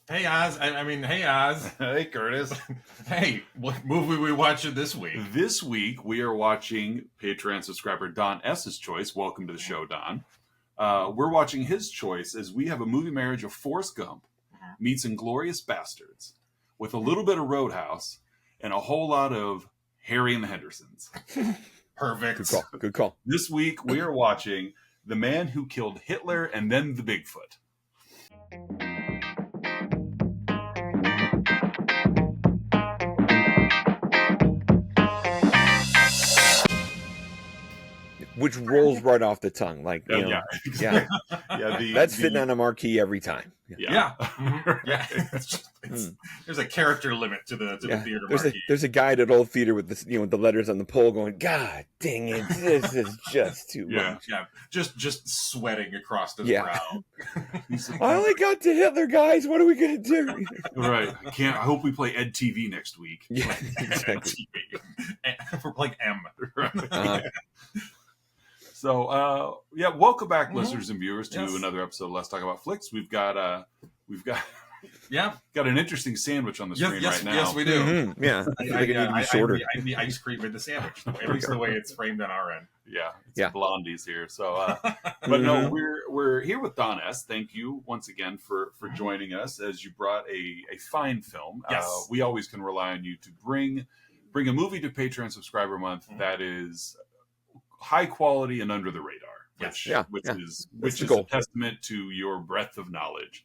Hey Oz, I mean, hey Oz. Hey, Curtis. Hey, what movie we watching this week? This week we are watching Patreon subscriber Don S.'s choice. Welcome to the show, Don. We're watching his choice as we have a movie marriage of Forrest Gump meets Inglorious Bastards with a little bit of Roadhouse and a whole lot of Harry and the Hendersons. Perfect. Good call. Good call. This week we are watching The Man Who Killed Hitler and Then the Bigfoot. Which rolls right off the tongue, like you know, yeah. That's fitting on a marquee every time. Yeah. There's a character limit to the theater marquee. There's a guy at old theater with this, with the letters on the pole, going, "God dang it, this is just too much." Yeah, just sweating across his brow. I only got to Hitler, guys. What are we gonna do? Right. I hope we play Ed TV next week. Yeah, exactly. We're playing M. Right. So, welcome back, listeners and viewers, to another episode of Let's Talk About Flicks. We've got an interesting sandwich on the screen right now. Yes, we do. Mm-hmm. Yeah, I ice cream in the sandwich, at least the way it's framed on our end. Yeah, it's blondies here. So, but no, we're here with Don S. Thank you once again for joining us, as you brought a fine film. Yes, we always can rely on you to bring a movie to Patreon subscriber month that is high quality and under the radar, which is a testament to your breadth of knowledge.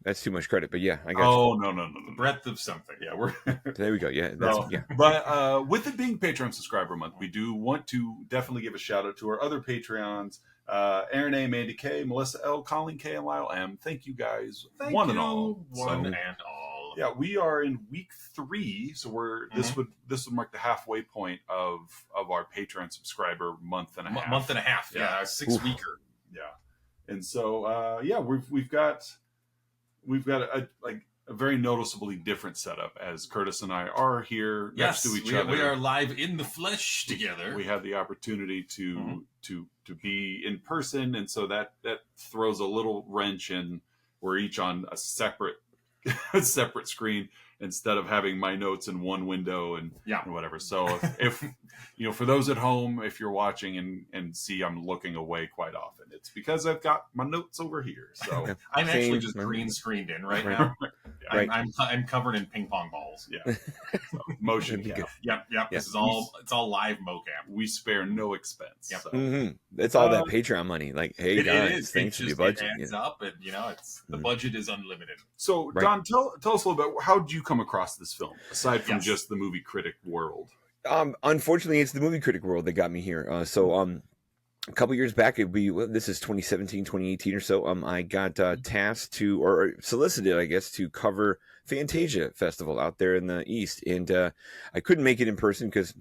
That's too much credit, but yeah, I got you. No. Breadth of something. Yeah, we're there. We go. Yeah, But with it being Patreon subscriber month, we do want to definitely give a shout out to our other Patreons: Aaron A, Mandy K, Melissa L, Colleen K, and Lyle M. Thank you guys, one and all. Yeah, we are in week 3, so this would mark the halfway point of our Patreon subscriber month and a half. Yeah, 6 weeker. Yeah, and so we've got a very noticeably different setup, as Curtis and I are here next to each other. We are live in the flesh together. We have the opportunity to be in person, and so that throws a little wrench in. We're each on a separate screen instead of having my notes in one window and whatever. So if for those at home, if you're watching and see I'm looking away quite often, it's because I've got my notes over here. So I'm actually just green screened in right now. Right. I'm covered in ping pong balls. Yeah. So, motion cap. Yep. This is it's all live mocap. We spare no expense. Yep. So. It's all that Patreon money. Like, hey guys, thanks for the budget. It adds up, and the budget is unlimited. So Don, tell us a little bit. How did you come across this film, aside from just the movie critic world? Unfortunately, it's the movie critic world that got me here. A couple years back, this is 2017, 2018 or so. I got tasked or solicited, I guess, to cover Fantasia Festival out there in the East, and I couldn't make it in person because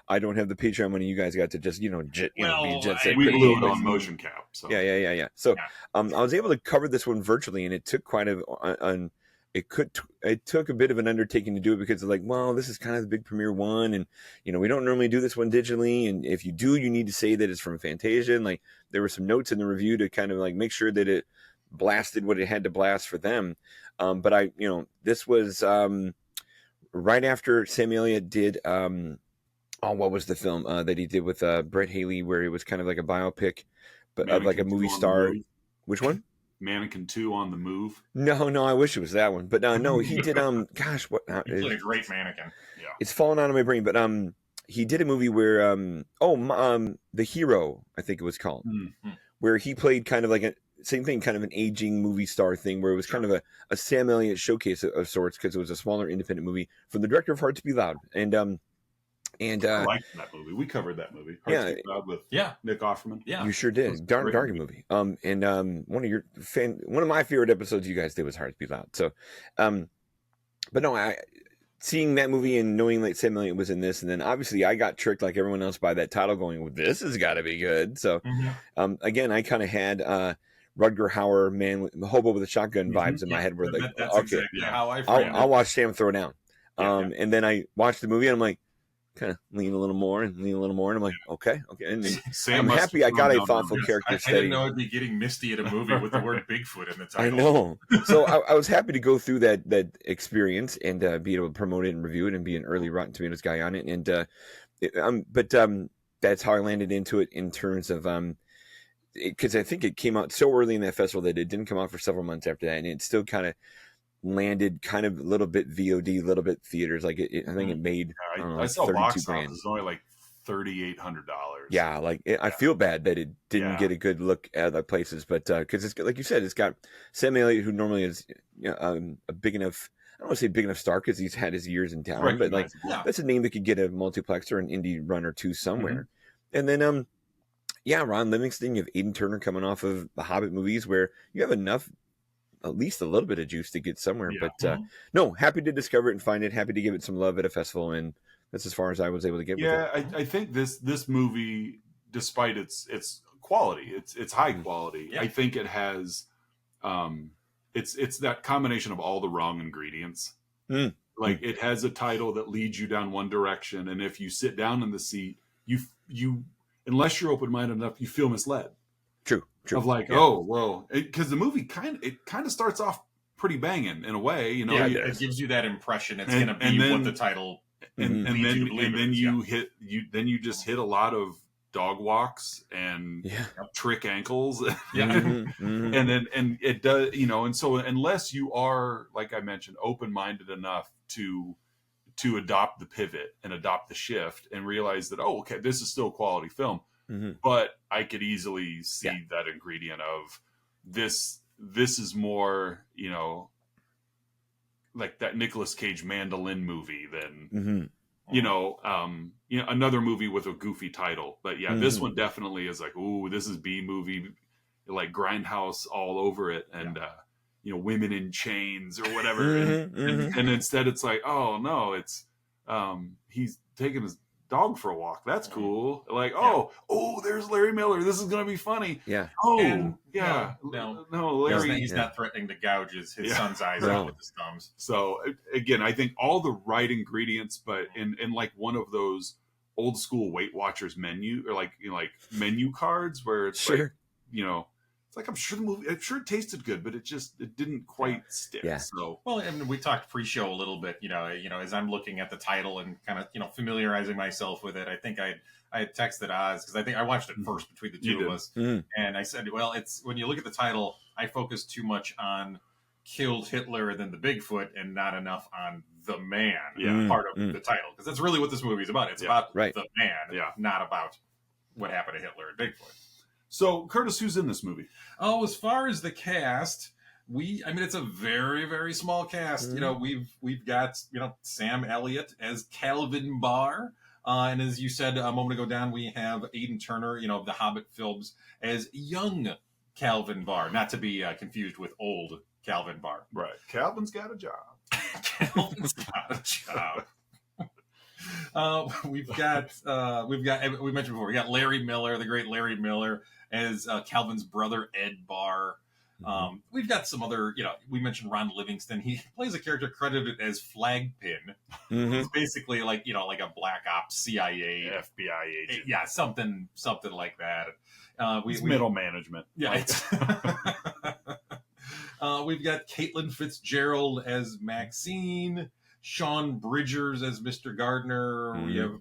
I don't have the Patreon money. You guys got to just be a jet set. We lived on motion cap. So. Yeah. So I was able to cover this one virtually, and it took quite it took a bit of an undertaking to do it because this is kind of the big premiere one, and we don't normally do this one digitally, and if you do, you need to say that it's from Fantasia, and there were some notes in the review to kind of make sure that it blasted what it had to blast for them. But this was right after Sam Elliott did what was the film that he did with Brett Haley, where it was kind of like a biopic, but of a movie star. Which one? Mannequin 2 on the Move. No, I wish it was that one. But no, he did. Gosh, what? He played a great mannequin. Yeah, it's fallen out of my brain. But he did a movie where The Hero, I think it was called, where he played kind of like same thing, kind of an aging movie star thing, where it was kind of a Sam Elliott showcase of sorts, because it was a smaller independent movie from the director of Hearts Be Loud, and I liked that movie. We covered that movie. Hearts Be Loud with Nick Offerman. Yeah, you sure did. Darn movie. One of my favorite episodes you guys did was Hearts Be Loud. So, but no, seeing that movie and knowing that Sam Elliott was in this, and then obviously I got tricked like everyone else by that title, going, well, this has got to be good. So, again, I kind of had Rutger Hauer, hobo with a shotgun vibes in my head. Where that's exactly how I framed I'll watch Sam throw down. And then I watched the movie and I'm like, kind of lean a little more and lean a little more, and I'm like, okay. And then Sam I'm must happy have I got thrown a down thoughtful numbers. character I study. didn't know it'd be getting misty at a movie with the word Bigfoot in the title. I know. So I was happy to go through that experience and be able to promote it and review it and be an early Rotten Tomatoes guy on it. And but that's how I landed into it in terms of because I think it came out so early in that festival that it didn't come out for several months after that, and it still kind of landed kind of a little bit VOD, a little bit theaters. Like I think it made I saw 32 box grand. office. It's only like $3,800. Yeah, like I feel bad that it didn't get a good look at other places, but because it's like you said, it's got Sam Elliott, who normally is a big enough. I don't want to say big enough star because he's had his years in town, but like that's a name that could get a multiplex or an indie run or two somewhere. And then Ron Livingston, you have Aidan Turner coming off of the Hobbit movies, where you have enough, at least a little bit of juice to get somewhere. But no, happy to discover it and find it. Happy to give it some love at a festival, and that's as far as I was able to get. Yeah, with it. I think this movie, despite its quality, it's high quality. Yeah. I think it has, it's that combination of all the wrong ingredients. Like it has a title that leads you down one direction, and if you sit down in the seat, you unless you're open-minded enough, you feel misled. True. Of like, oh, well, because the movie kind of starts off pretty banging in a way, you know. Yeah, it gives you that impression it's going to be what the title. And then you just hit a lot of dog walks and trick ankles. And it does, you know, and so unless you are, like I mentioned, open-minded enough to adopt the pivot and adopt the shift and realize that, oh, okay, this is still a quality film. But I could easily see that ingredient of this is more, you know, like that Nicolas Cage mandolin movie than you know, another movie with a goofy title. But this one definitely is like, ooh, this is B movie, like Grindhouse all over it, and you know, women in chains or whatever. And instead it's like, oh no, it's he's taking his dog for a walk. That's cool. Like, oh, there's Larry Miller. This is gonna be funny. Yeah. Oh, and no, Larry. He's not threatening to gouge his son's eyes out with his thumbs. So again, I think all the right ingredients, but in like one of those old school Weight Watchers menu, or like, you know, like menu cards where it's like, you know, it's like, I'm sure it tasted good, but it didn't quite stick. Yeah. So, well, and we talked pre-show a little bit, you know, as I'm looking at the title and kind of, you know, familiarizing myself with it. I think I had texted Oz because I think I watched it first between the two of us, and I said, well, it's when you look at the title, I focus too much on killed Hitler and then the Bigfoot, and not enough on the man part of the title, because that's really what this movie is about. It's about the man, not about what happened to Hitler and Bigfoot. So, Curtis, who's in this movie? Oh, as far as the cast, it's a very, very small cast. You know, we've got, you know, Sam Elliott as Calvin Barr. And as you said a moment ago, Don, we have Aidan Turner, you know, of the Hobbit films, as young Calvin Barr, not to be confused with old Calvin Barr. Right. Calvin's got a job. Calvin's got a job. We mentioned before, we got Larry Miller, the great Larry Miller, as Calvin's brother, Ed Barr. We've got some other, you know, we mentioned Ron Livingston. He plays a character credited as Flagpin. He's basically like, you know, like a black ops CIA, FBI agent. Yeah, something like that. He's middle management. Yeah. We've got Caitlin Fitzgerald as Maxine, Sean Bridgers as Mr. Gardner. We have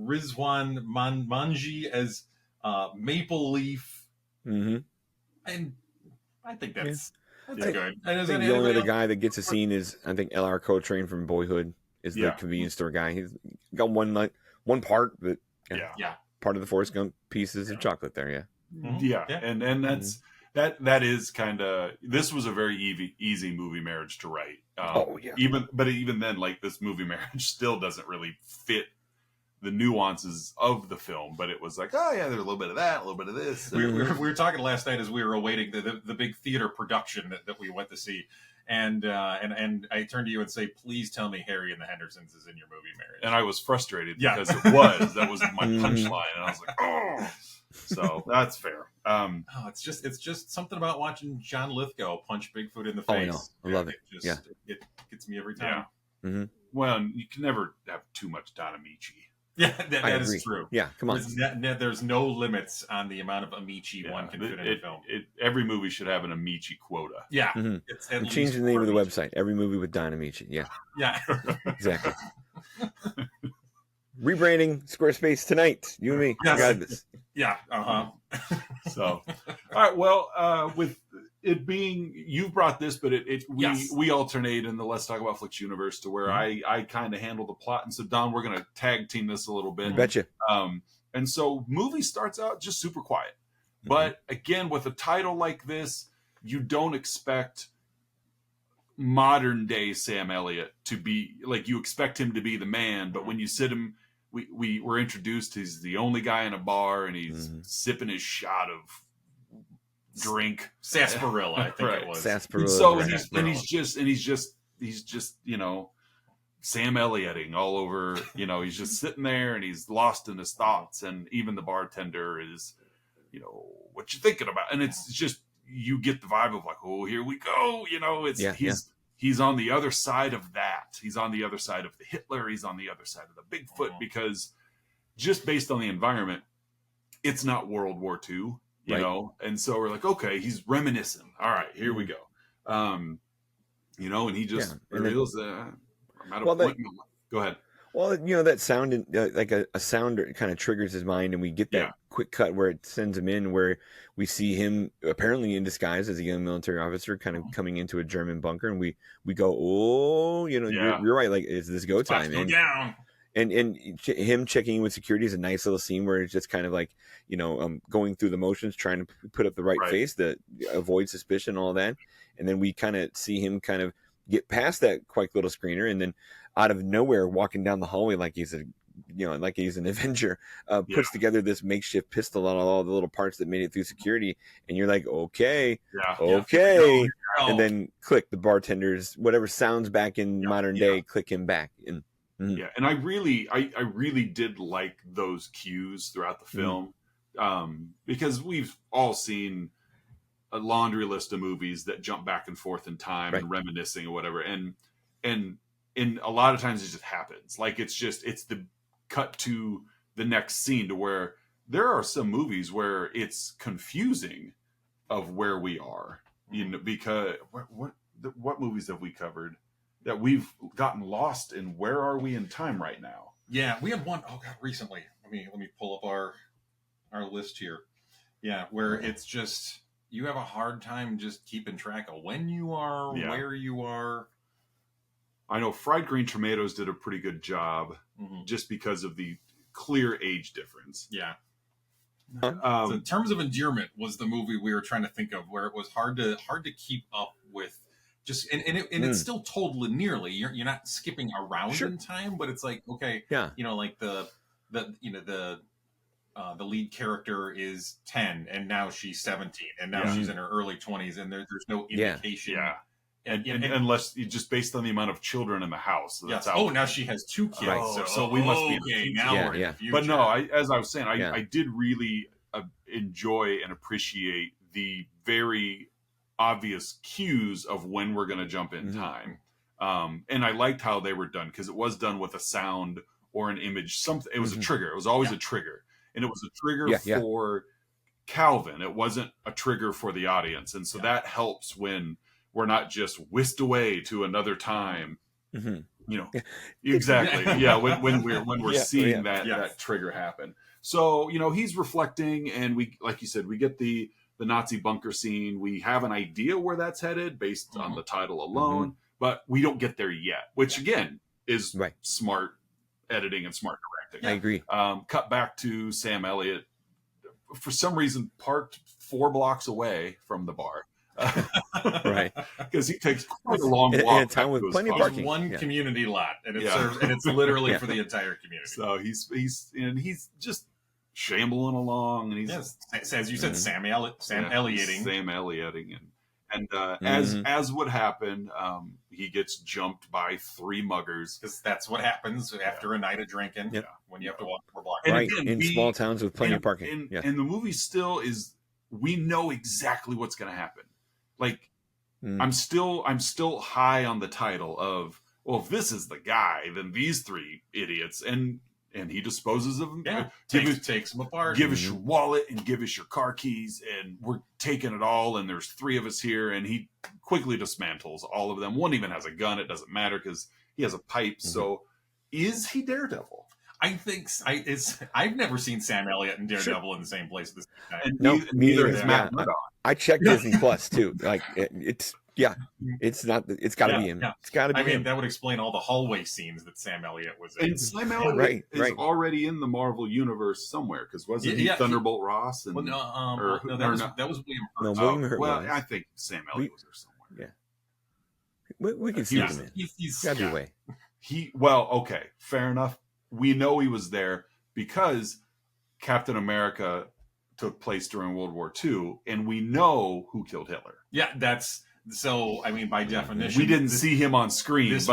Rizwan Manji as Maple Leaf. And I think that's good. And the only other guy that gets a scene is, I think, L.R. Coltrane from Boyhood is the convenience store guy. He's got one part, but part of the Forrest Gump pieces of chocolate there. And that's that is kind of, this was a very easy movie marriage to write. Even then, like, this movie marriage still doesn't really fit the nuances of the film, but it was like, oh yeah, there's a little bit of that, a little bit of this. We were talking last night as we were awaiting the big theater production that we went to see, and I turned to you and say, please tell me Harry and the Hendersons is in your movie Marriage. And I was frustrated because that was my punchline, and I was like, oh. So that's fair. It's just something about watching John Lithgow punch Bigfoot in the face. I love it. It gets me every time. Well, you can never have too much Don Amici. Yeah, that is agree. true. Yeah, come on. There's no limits on the amount of Amici one can fit in a film. Every movie should have an Amici quota. Yeah. Mm-hmm. It's at I'm least changing the name of the Amici. website. Every movie with Don Amici. Yeah. Yeah. Exactly. Rebranding Squarespace tonight. You and me. Yes. I got this. Yeah. So, all right. Well, with it being you've brought this, but we alternate in the Let's Talk About Flicks universe to where I kind of handle the plot, and so Don, we're gonna tag team this a little bit. You betcha. And so movie starts out just super quiet, but again, with a title like this, you don't expect modern day Sam Elliott to be like, you expect him to be the man, but when you sit him, we were introduced, he's the only guy in a bar and he's sipping his shot of drink sarsaparilla, I think it was sarsaparilla. So and he's just Sam Ellioting all over, he's just sitting there and he's lost in his thoughts, and even the bartender is, what you thinking about, and it's just, you get the vibe of like, oh, here we go, he's on the other side of that. He's on the other side of the Hitler. He's on the other side of the Bigfoot, because just based on the environment, it's not World War II, you know? And so we're like, okay, he's reminiscing. All right, here we go. And he just reveals that. Go ahead. Well, that sound, like a sound kind of triggers his mind, and we get that quick cut where it sends him in, where we see him apparently in disguise as a young military officer kind of coming into a German bunker, and we go, oh, you're right, like, is this go time? And him checking in with security is a nice little scene where it's just kind of like, going through the motions, trying to put up the right face to avoid suspicion and all that. And then we kind of see him kind of get past that quick little screener, and then out of nowhere, walking down the hallway like he's an Avenger, puts together this makeshift pistol on all the little parts that made it through security, and you're like, okay, and then click, the bartender's whatever sounds back in modern day, click him back, and and I really did like those cues throughout the film, because we've all seen a laundry list of movies that jump back and forth in time and reminiscing or whatever, and a lot of times it just happens. Like, it's the cut to the next scene, to where there are some movies where it's confusing of where we are, because what movies have we covered that we've gotten lost in? Where are we in time right now? Yeah, we had one, recently. Let me pull up our list here. Yeah, where it's just, you have a hard time just keeping track of when you are, where you are. I know Fried Green Tomatoes did a pretty good job, just because of the clear age difference. Yeah. So In Terms of Endearment was the movie we were trying to think of, where it was hard to keep up with. Just it's still told linearly. You're not skipping around in time, but it's like, okay, like the lead character is 10 and now she's 17 and now she's in her early 20s, and there's no indication. And unless you just based on the amount of children in the house. So that's now she has 2 kids. So we must be okay. Now we're in the future. But no, as I was saying, I did really enjoy and appreciate the very obvious cues of when we're going to jump in time. And I liked how they were done, because it was done with a sound or an image. Something. It was a trigger. It was always a trigger, and it was a trigger for Calvin. It wasn't a trigger for the audience, and so that helps when we're not just whisked away to another time. Exactly. When we're seeing that trigger happen. So, he's reflecting, and we, like you said, we get the Nazi bunker scene. We have an idea where that's headed based on the title alone, but we don't get there yet, which again is smart editing and smart directing. I agree. Cut back to Sam Elliott, for some reason parked 4 blocks away from the bar. Because he takes quite a long walk in a town with plenty of parking. One community lot, and it serves, and it's literally for the entire community. So he's just shambling along, and he's as you said, Sam Ellioting, and as would happen, he gets jumped by 3 muggers, because that's what happens after a night of drinking. When you have to walk 4 blocks, and again, in small towns with plenty of parking. And the movie still is. We know exactly what's going to happen. Like, I'm still high on the title of, well, if this is the guy, then these 3 idiots, and and he disposes of them. Yeah, takes them apart. Give us your wallet and give us your car keys, and we're taking it all. And there's 3 of us here, and he quickly dismantles all of them. One even has a gun. It doesn't matter because he has a pipe. So, is he Daredevil? I think I've never seen Sam Elliott and Daredevil in the same place. And neither has Matt Murdock. I checked Disney Plus too. Like it's not. It's got to be him. Yeah. It's got to be him. I mean, that would explain all the hallway scenes that Sam Elliott was in. And Sam Elliott is already in the Marvel universe somewhere because wasn't he Thunderbolt Ross? And, that was William Hurt. No, William Hurt. Well, I think Sam Elliott was there somewhere. Yeah, we can see him in. He's got to be way. Okay, fair enough. We know he was there because Captain America took place during World War II, and we know who killed Hitler. Yeah, so. I mean, by definition, we didn't see him on screen. This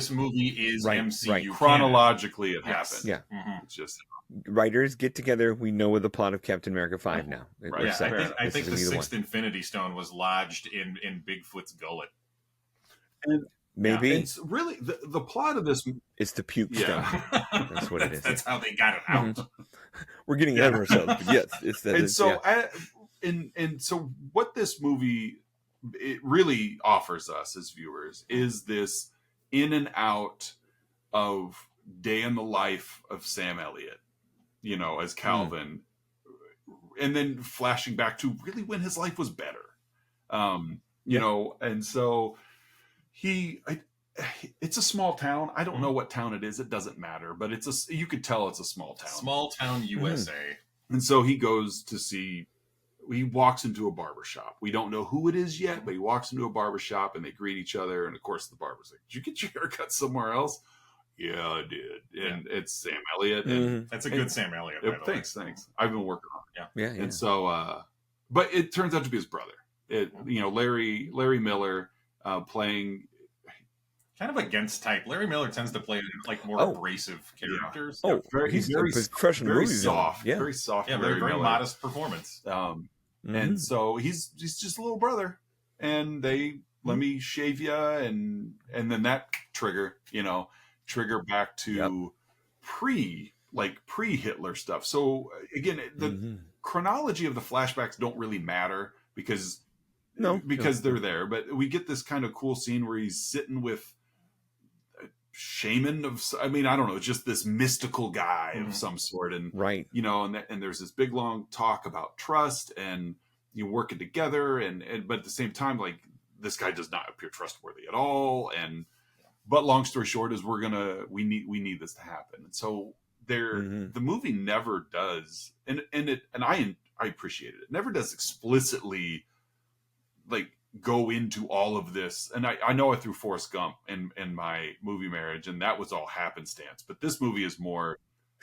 movie is MCU. Right. Chronologically, it happened. Yeah, it's just writers get together. We know the plot of Captain America 5 now. Right. Yeah, I think the 6th Infinity Stone was lodged in Bigfoot's gullet. And maybe it's really the plot of this. It's the puke stone. That's what it is. That's how they got it out. We're getting ahead of ourselves, but yes, it's that. And so what this movie it really offers us as viewers is this in and out of day in the life of Sam Elliott, as Calvin, and then flashing back to really when his life was better, and so it's a small town. I don't know what town it is. It doesn't matter, but you could tell it's a small town. Small town USA. And so he goes to he walks into a barbershop. We don't know who it is yet, but he walks into a barbershop and they greet each other. And of course the barber's like, "Did you get your haircut somewhere else?" "Yeah, I did." And it's Sam Elliott. And that's a good Sam Elliott. By the way. Thanks. I've been working on it. Yeah. And so, but it turns out to be his brother. Larry Miller playing kind of against type. Larry Miller tends to play like more abrasive characters. Yeah. He's very professional, very soft, very soft. Yeah, very modest performance. And so he's just a little brother, and they let me shave you, and then that trigger back to pre-Hitler stuff. So again, the chronology of the flashbacks don't really matter because they're there, but we get this kind of cool scene where he's sitting with shaman I don't know, just this mystical guy of some sort, and and there's this big long talk about trust and working together, but at the same time, like, this guy does not appear trustworthy at all, but long story short is we need this to happen, and so the movie never does, and I appreciate it. It never does explicitly like go into all of this, and I know I threw Forrest Gump in my movie marriage, and that was all happenstance, but this movie is more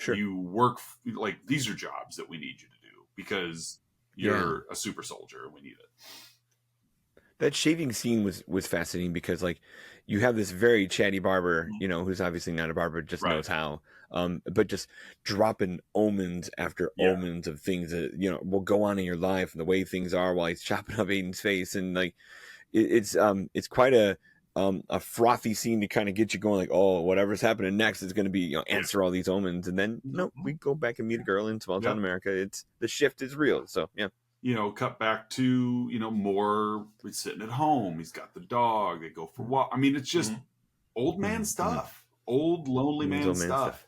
you work, like, these are jobs that we need you to do because you're a super soldier and we need it. That shaving scene was fascinating because, like, you have this very chatty barber, who's obviously not a barber, just knows how, but just dropping omens after omens of things that, will go on in your life and the way things are while he's chopping up Aiden's face. And like, it's quite a frothy scene to kind of get you going, like, oh, whatever's happening next is going to be, answer all these omens. And then, we go back and meet a girl in small town America. The shift is real. So, cut back to, more sitting at home. He's got the dog. They go for a walk. I mean, it's just old man stuff, old lonely man stuff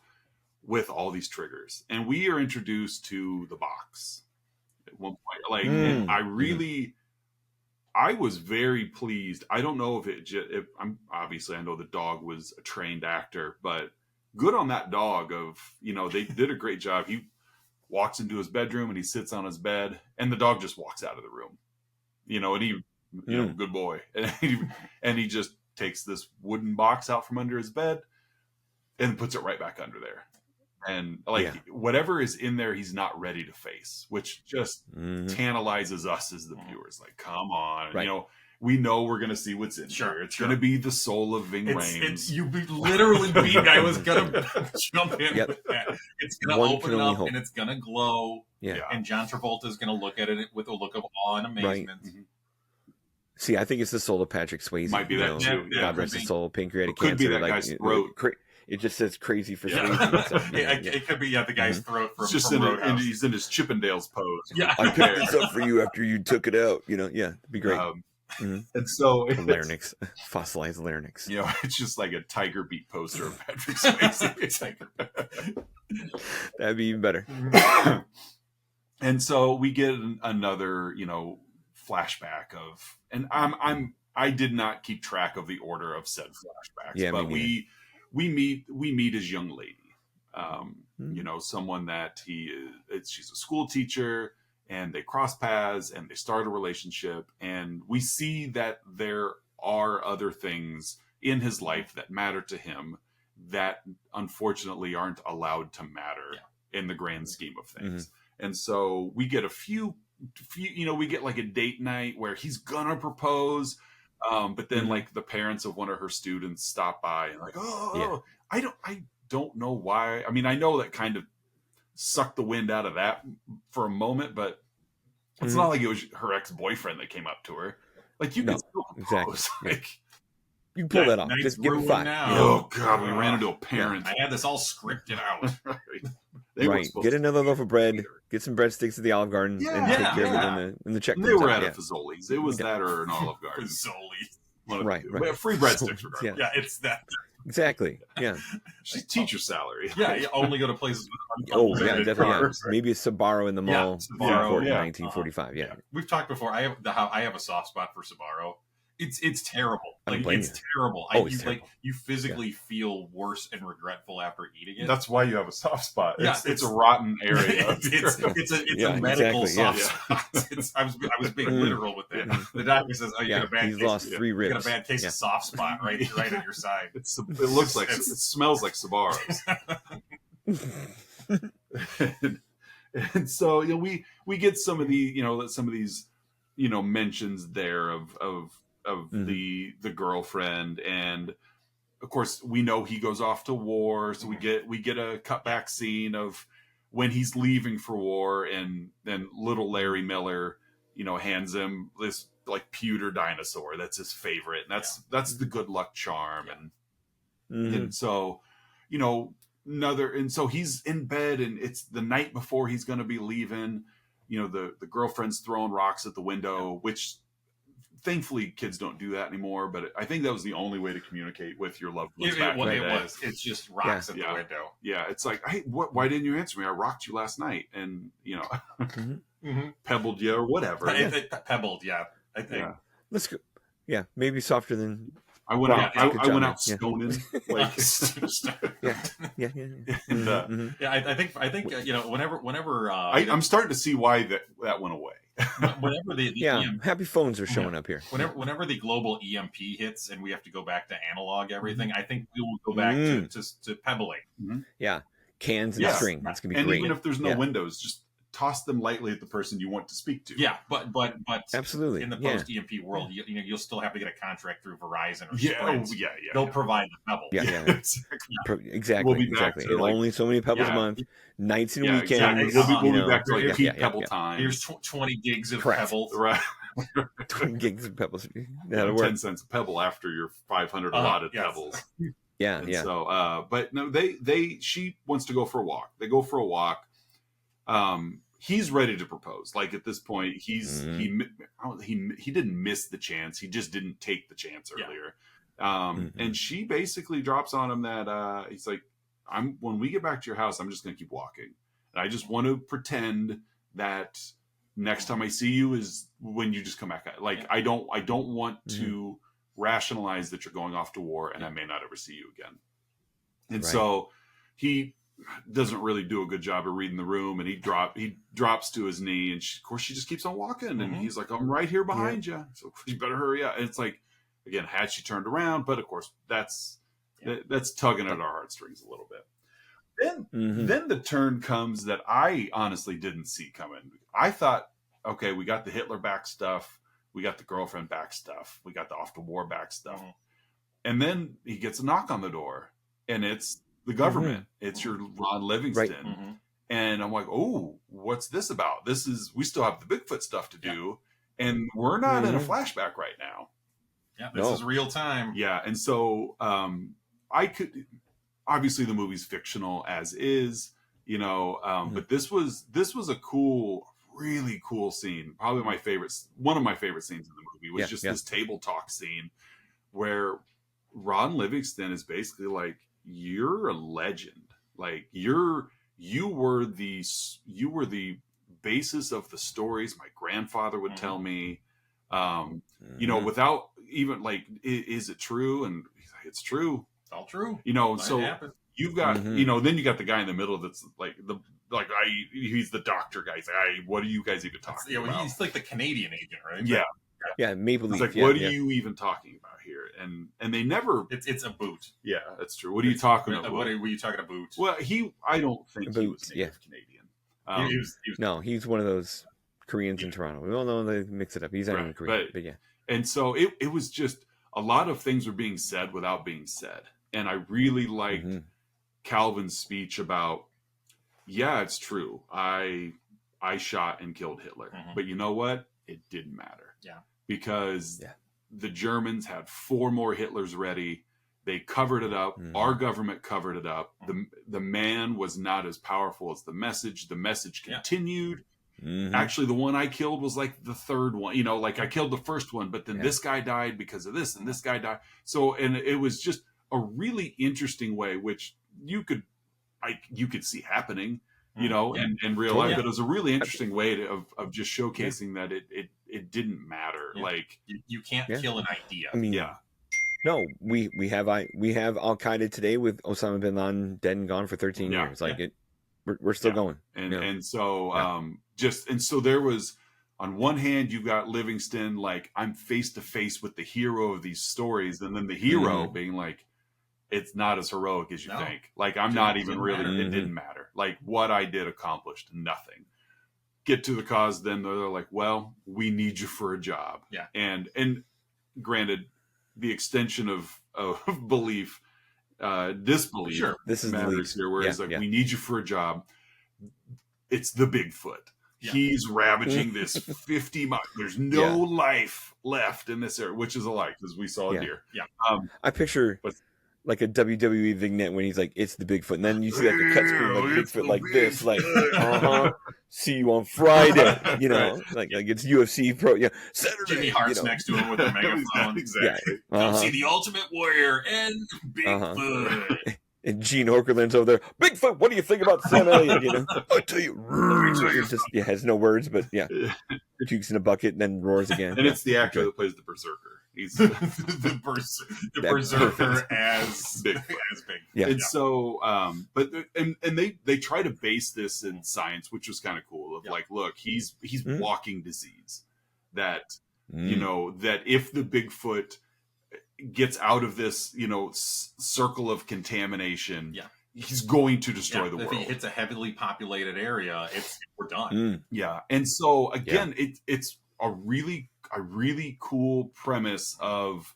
with all these triggers. And we are introduced to the box at one point. Like, and I was very pleased. I don't know if I know the dog was a trained actor, but good on that dog they did a great job. He walks into his bedroom and he sits on his bed, and the dog just walks out of the room, and he, good boy. And he just takes this wooden box out from under his bed and puts it right back under there. And whatever is in there, he's not ready to face, which just tantalizes us as the viewers. Like, come on, we know we're going to see what's in there. It's going to be the soul of Ving Rhames. You literally beat. I was going to jump in with that. It's going to open up and it's going to glow. Yeah. And John Travolta is going to look at it with a look of awe and amazement. Right. See, I think it's the soul of Patrick Swayze. Might be that too. God rest his soul, pancreatic cancer. Could be that guy's throat. It just says crazy for Yeah. It could be the guy's throat from Roadhouse. He's in his Chippendales pose. Yeah. I picked this up for you after you took it out. Yeah, it'd be great. And so larynx, fossilized larynx. It's just like a Tiger Beat poster of Patrick Swayze. That'd be even better. And so we get another, flashback of, and I did not keep track of the order of said flashbacks, but we meet his young lady, someone that she's a school teacher, and they cross paths and they start a relationship, and we see that there are other things in his life that matter to him that unfortunately aren't allowed to matter in the grand scheme of things. And so we get a few, we get like a date night where he's gonna propose, but then like the parents of one of her students stop by and like, I don't know why. I mean, I know that kind of sucked the wind out of that for a moment, but it's not like it was her ex-boyfriend that came up to her. Like, you can still propose. Exactly. You can pull that off. Just give him 5. Oh God, we ran into a parent. I had this all scripted out. Right. Get another loaf of bread. Get some breadsticks at the Olive Garden and take care of it in the check. They were at a Fazoli's. It was that or an Olive Garden. Fazoli's. Right. Free breadsticks. Yeah, it's that. Exactly. Yeah. She's teacher salary. Yeah, you only go to places with definitely. cars. Maybe a Sbarro in the mall. Sbarro, in 1945. We've talked before. I have a soft spot for Sbarro. It's terrible. Like, it's terrible. You physically feel worse and regretful after eating it. That's why you have a soft spot. It's a rotten area. it's a medical soft spot. I was being literal with that. The doctor says, "Oh, you got a bad he's case. lost 3 ribs. You got a bad case of soft spot right on your side." It looks like it smells like Sbarro's. And so we get some of these mentions there of the girlfriend, and of course we know he goes off to war, so we get a cutback scene of when he's leaving for war, and then little Larry Miller hands him this like pewter dinosaur that's his favorite, and that's the good luck charm. And so so he's in bed, and it's the night before he's going to be leaving. The girlfriend's throwing rocks at the window, which thankfully kids don't do that anymore, but I think that was the only way to communicate with your loved ones back in the day. It's just rocks at the window. Yeah, it's like, hey, why didn't you answer me? I rocked you last night, and pebbled you or whatever. Pebbled, yeah. I think. Let's go. Yeah, maybe softer than. I went out. I went out stoning. Like, I think whenever I'm starting to see why that went away. Whenever the happy phones are showing up here. Whenever the global EMP hits and we have to go back to analog everything, I think we will go back to pebbling. Yeah, cans and string. That's gonna be and great. Even if there's no windows, just toss them lightly at the person you want to speak to. Yeah, but absolutely in the post EMP world, you'll still have to get a contract through Verizon or Sprint. They'll provide the pebble. Exactly. And only so many pebbles a month, nights and weekends. We'll be back to like peak pebble time. Here's 20 gigs of pebbles. Right. 20 gigs of pebbles. 10 cents a pebble after your 500 allotted pebbles. So, but no, she wants to go for a walk. They go for a walk. He's ready to propose. Like, at this point, he didn't miss the chance. He just didn't take the chance earlier. And she basically drops on him that he's like, when we get back to your house, I'm just going to keep walking. And I just want to pretend that next time I see you is when you just come back. Like, I don't want to rationalize that you're going off to war and I may not ever see you again. And so he doesn't really do a good job of reading the room, and he drops to his knee, and of course she just keeps on walking, and he's like, I'm right here behind you, so you better hurry up. And it's like, again, had she turned around, but of course that's tugging at our heartstrings a little bit. Then the turn comes that I honestly didn't see coming. I thought, okay, we got the Hitler back stuff, we got the girlfriend back stuff, we got the off to war back stuff, and then he gets a knock on the door, and it's the government. It's your Ron Livingston. And I'm like, oh, what's this about? We still have the Bigfoot stuff to do, and we're not in a flashback right now. Yeah, this is real time. Yeah, and so obviously the movie's fictional as is, but this was a cool, really cool scene. Probably one of my favorite scenes in the movie was this table talk scene where Ron Livingston is basically like, you're a legend. Like you were the basis of the stories my grandfather would tell me, without even like, is it true? And he's like, it's true. It's all true. So you've got, then you got the guy in the middle that's like he's the doctor guy. He's like, what are you guys even talking about? He's like the Canadian agent, right? Yeah. Yeah, Maple Leaf. It's like, what are you even talking about here? And they never. It's a boot. Yeah, that's true. What are you talking about? What were you talking about? Well, I don't think he was native Canadian. He was no, he's one of those Koreans in Toronto. We all know they mix it up. He's not even Korean, but yeah. And so it was just a lot of things were being said without being said, and I really liked Calvin's speech about, yeah, it's true. I shot and killed Hitler, but you know what? It didn't matter. Yeah. Because the Germans had 4 more Hitlers ready. They covered it up. Our government covered it up. The man was not as powerful as the message. The message continued. Actually, the one I killed was like the 3rd one. Like I killed the first one, but then this guy died because of this, and this guy died. So, and it was just a really interesting way, which you could see happening, and real life. But it was a really interesting way of just showcasing that it didn't matter. Yeah. Like you can't kill an idea. I mean, no, we have Al Qaeda today with Osama bin Laden dead and gone for 13 years. Like we're still going. And so there was, on one hand, you got Livingston like, I'm face to face with the hero of these stories, and then the hero being like, it's not as heroic as you think. Like I'm not even really. It didn't matter. Like what I did accomplished nothing. Get to the cause, then they're like, well, we need you for a job. Yeah. And granted, the extension of belief, disbelief, this is matters here. Whereas we need you for a job. It's the Bigfoot. Yeah. He's ravaging this 50 miles. There's no life left in this area, which is a lie because we saw a deer. Yeah. I picture like a WWE vignette when he's like, it's the Bigfoot. And then you see like a cut screen, like Bigfoot like this, like, see you on Friday, like it's UFC pro, Saturday. Jimmy Hart's next to him with a megaphone. Exactly. Come see the Ultimate Warrior and Bigfoot. And Gene Okerlund's over there. Bigfoot, what do you think about Sam Elliott? I tell you, it just has no words, but pukes in a bucket and then roars again. And it's the actor that plays the Berserker. He's the Berserker as Bigfoot. Yeah. And so, but they try to base this in science, which was kind of cool. Of like, look, he's walking disease. That that if the Bigfoot gets out of this circle of contamination, he's going to destroy the world. If he hits a heavily populated area, we're done. Yeah, and so again, it's a really cool premise of,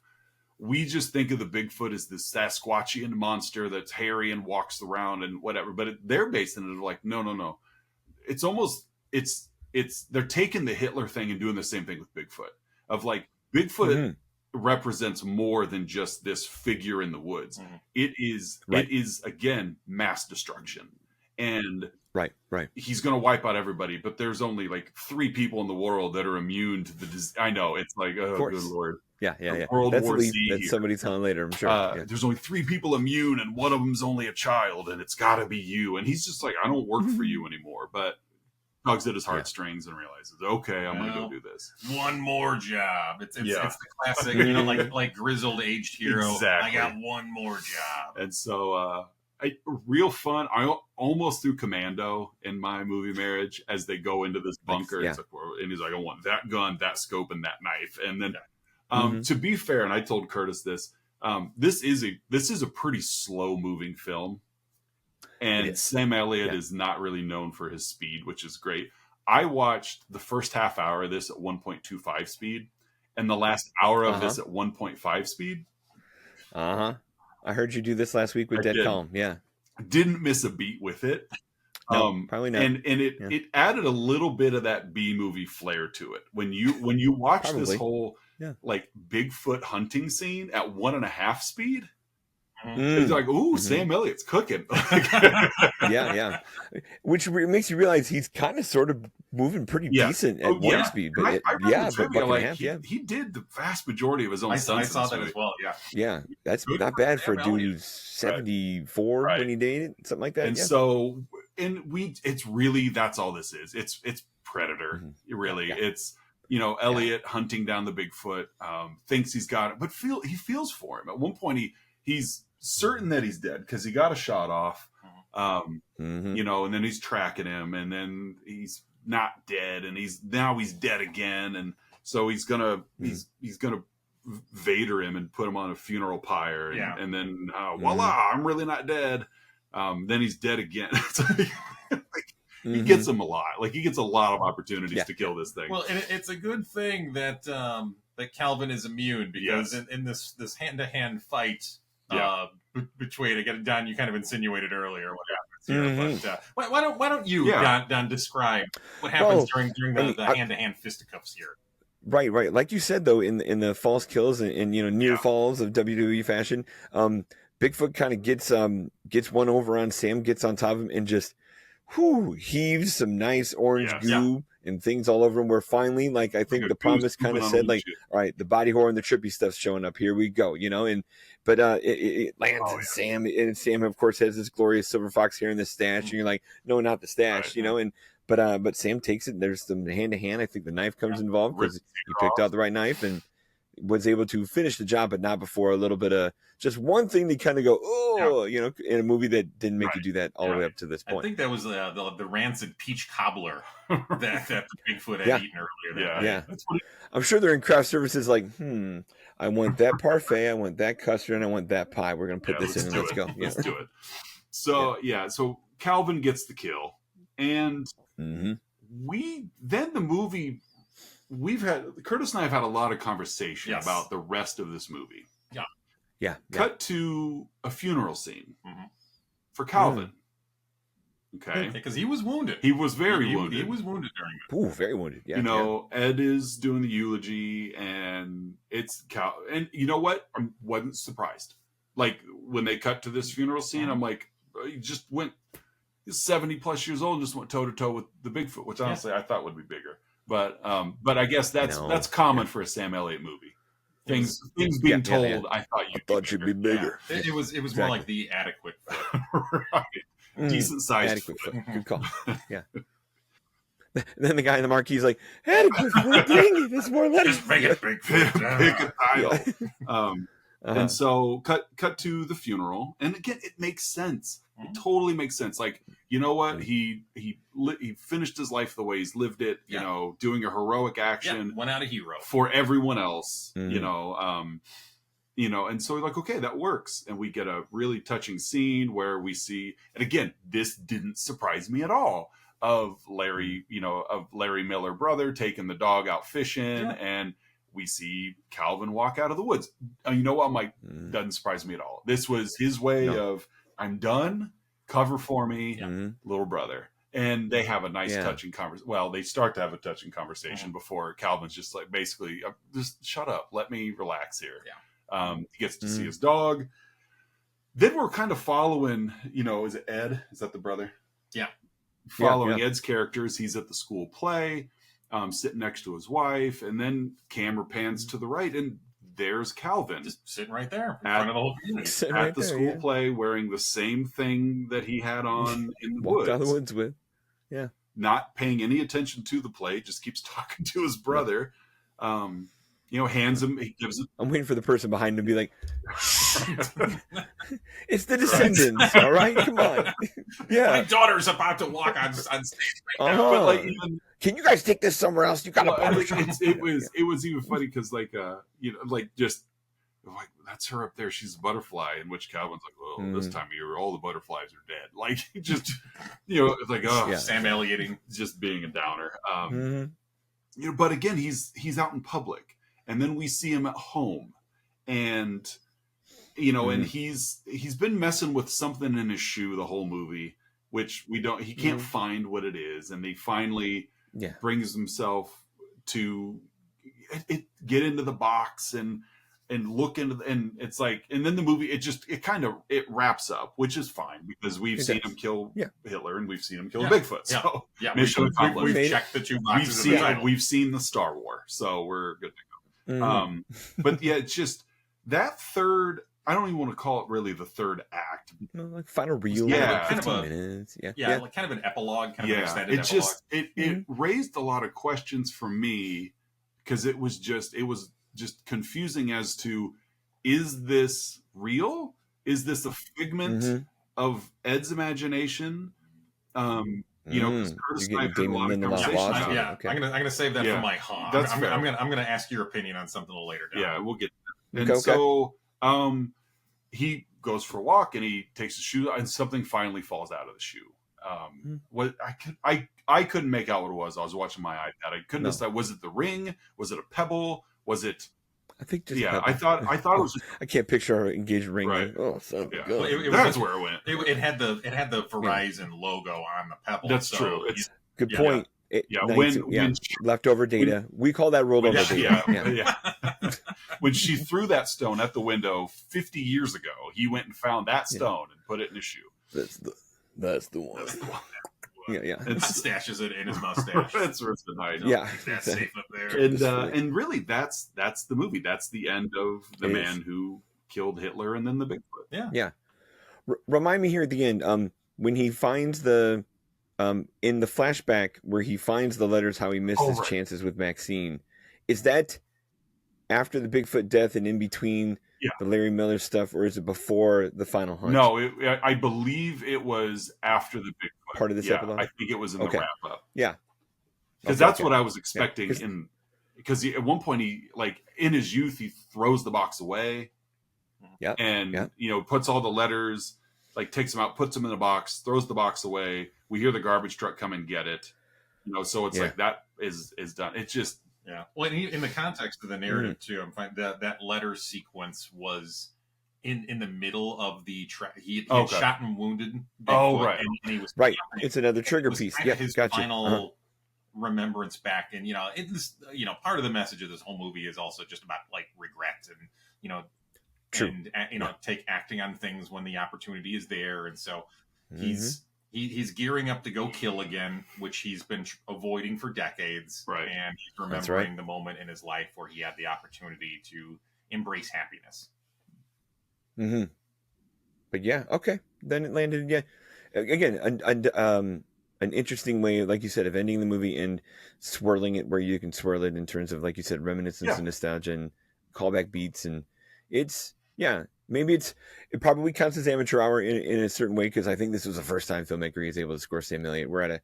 we just think of the Bigfoot as this Sasquatchian monster that's hairy and walks around and whatever, but they're basing it like, no. It's almost, they're taking the Hitler thing and doing the same thing with Bigfoot. Of like, Bigfoot represents more than just this figure in the woods. It is again, mass destruction. And right, he's going to wipe out everybody, but there's only like 3 people in the world that are immune to the disease. I know, it's like, oh, good Lord. Yeah. World War Z that's here. Somebody telling later, I'm sure. There's only 3 people immune, and one of them's only a child, and it's got to be you. And he's just like, I don't work for you anymore. But tugs at his heartstrings and realizes, okay, I'm going to go do this. One more job. It's the classic, like grizzled aged hero. Exactly. I got one more job. And so, real fun. I almost threw Commando in my movie marriage as they go into this bunker. Yeah. And he's like, I want that gun, that scope, and that knife. And then, to be fair, and I told Curtis this, this is a pretty slow moving film. And Sam Elliott is not really known for his speed, which is great. I watched the first half hour of this at 1.25 speed and the last hour of this at 1.5 speed. I heard you do this last week with Dead Calm. Yeah. Didn't miss a beat with it. No, probably not. And it added a little bit of that B movie flair to it. When you watch this whole like Bigfoot hunting scene at 1.5 speed, It's like, ooh, Sam Elliott's cooking. Yeah. Which makes you realize he's kind of sort of moving pretty decent at warp speed. But I read the but trivia, buck and a half, he did the vast majority of his own stunts. I saw that as well. Yeah, that's Good not for bad Sam for a dude Elliott. who's 74 when he dated, something like that. And so, it's really, that's all this is. It's Predator. Really, it's, Elliott hunting down the Bigfoot, thinks he's got it, but he feels for him. At one point, he's certain that he's dead because he got a shot off, and then he's tracking him, and then he's not dead, and he's dead again, and so he's gonna Vader him and put him on a funeral pyre, and then voila, I'm really not dead. Then he's dead again. He gets him a lot. Like, he gets a lot of opportunities to kill this thing. Well, and it's a good thing that that Calvin is immune, because in this hand-to-hand fight between, again, Don, you kind of insinuated earlier what happens here, but why don't you, Don, describe what happens during the hand-to-hand fisticuffs here? Right. Like you said, though, in the false kills and near falls of WWE fashion, Bigfoot kind of gets one over on Sam, gets on top of him, and just heaves some nice orange goo and things all over him. Where finally, like, I think the promise kind of said, like, all right, the body horror and the trippy stuff's showing up. Here we go, but it lands on Sam, and Sam, of course, has this glorious silver fox hair in the stash, and you're like, no, not the stash, but Sam takes it. There's some hand to hand. I think the knife comes involved because he picked out the right knife and was able to finish the job, but not before a little bit of just one thing to kind of go, in a movie that didn't make you do that all the way up to this point. I think that was the rancid peach cobbler that the Bigfoot had eaten earlier. Yeah. I'm sure they're in craft services like, I want that parfait, I want that custard, and I want that pie. We're going to put this in and let's go. Let's do it. So, so Calvin gets the kill. And the movie, Curtis and I have had a lot of conversation about the rest of this movie. Cut to a funeral scene for Calvin. Okay. Because he was wounded. He was very wounded. He was wounded during it. Ooh, very wounded. Yeah. Ed is doing the eulogy, and it's Cal. And you know what? I wasn't surprised. Like, when they cut to this funeral scene, I'm like, he just went 70 plus years old and just went toe to toe with the Bigfoot, which honestly I thought would be bigger. But I guess that's common for a Sam Elliott movie. Things being told, I thought you'd be bigger. Yeah. It was more like the adequate foot. Right. Decent sized adequate foot. Good call. Yeah. Then the guy in the marquee's like, adequate foot, dang it, there's more letters. Just make it Bigfoot. Pick a title. And so cut to the funeral, and again, it makes sense. It totally makes sense. Like, you know what? He finished his life the way he's lived it. Doing a heroic action. Went out a hero for everyone else. And so we're like, okay, that works. And we get a really touching scene where we see, and again, this didn't surprise me at all. Of Larry Miller brother taking the dog out fishing, and we see Calvin walk out of the woods. You know what? I'm like, doesn't surprise me at all. This was his way of, I'm done. Cover for me, little brother. And they have a nice touching conversation. Well, they start to have a touching conversation before Calvin's just like, basically, just shut up. Let me relax here. Yeah. He gets to see his dog. Then we're kind of following, is it Ed? Is that the brother? Yeah. Following Ed's characters. He's at the school play, sitting next to his wife. And then camera pans to the right, and there's Calvin. Just sitting right there in front of the whole community. At the school play, wearing the same thing that he had on in the woods. Walked out of the woods with. Yeah. Not paying any attention to the play, just keeps talking to his brother. Hands him, he gives him. I'm waiting for the person behind him to be like, it's the Descendants, all right? Come on. Yeah. My daughter's about to walk on stage right now. But like, can you guys take this somewhere else? You got it was even funny because that's her up there. She's a butterfly, in which Calvin's like, well, this time of year, all the butterflies are dead. Like, just it's like, Sam Ellioting, just being a downer. But again, he's out in public, and then we see him at home, and and he's been messing with something in his shoe the whole movie, which he can't find what it is, and he finally brings himself to get into the box, and look into, and it's like, and then the movie, it kind of wraps up, which is fine because we've seen him kill Hitler and we've seen him kill Bigfoot. So we've checked the two boxes. We've seen the Star Wars, so we're good to go. But yeah, it's just that third. I don't even want to call it really the third act. Like final reel, like 15 minutes. Like kind of an epilogue, kind of an extended epilogue. It raised a lot of questions for me because it was just confusing as to, is this real? Is this a figment of Ed's imagination? You know, because Curtis and I have had a lot of conversations. I'm gonna save that for my haunt. That's fair. I'm gonna ask your opinion on something a little later. Yeah, we'll get to that. And so he goes for a walk and he takes his shoe and something finally falls out of the shoe. What I couldn't make out what it was. I was watching my iPad. I couldn't decide. Was it the ring? Was it a pebble? Was it? I think just I thought it was. Just, I can't picture our engaged ring. Right. Oh, so good. Well, that's where it went. It had the Verizon logo on the pebble. That's true. It's good point. When leftover data, we call that rolled over data. When she threw that stone at the window 50 years ago, he went and found that stone and put it in his shoe. That's the one. Yeah. And stashes it in his mustache. That's where it's been hiding. Yeah, that's safe up there. And really, that's the movie. That's the end of the man who killed Hitler and then the Bigfoot. Yeah. Remind me here at the end, when he finds the in the flashback where he finds the letters, how he missed his chances with Maxine. Is that after the Bigfoot death and in between the Larry Miller stuff, or is it before the final hunt? No, I believe it was after the Bigfoot. Part of this episode? I think it was in the wrap-up. Yeah. Because that's what I was expecting. Because at one point, he, like, in his youth, he throws the box away. Yeah. And, puts all the letters, like, takes them out, puts them in the box, throws the box away. We hear the garbage truck come and get it. So it's like that is done. It's just... Yeah. Well, in the context of the narrative, too, I'm finding that letter sequence was in the middle of the he had shot and wounded Bigfoot, and he was it's another trigger piece. Yeah, his final remembrance back, and part of the message of this whole movie is also just about like regret and take acting on things when the opportunity is there, and so he's gearing up to go kill again, which he's been avoiding for decades, and he's remembering the moment in his life where he had the opportunity to embrace happiness. But then it landed again an interesting way, like you said, of ending the movie and swirling it where you can swirl it in terms of, like you said, reminiscence and nostalgia and callback beats, and it's maybe it probably counts as amateur hour in a certain way, because I think this was the first time filmmaker he was able to score Sam Elliott. We're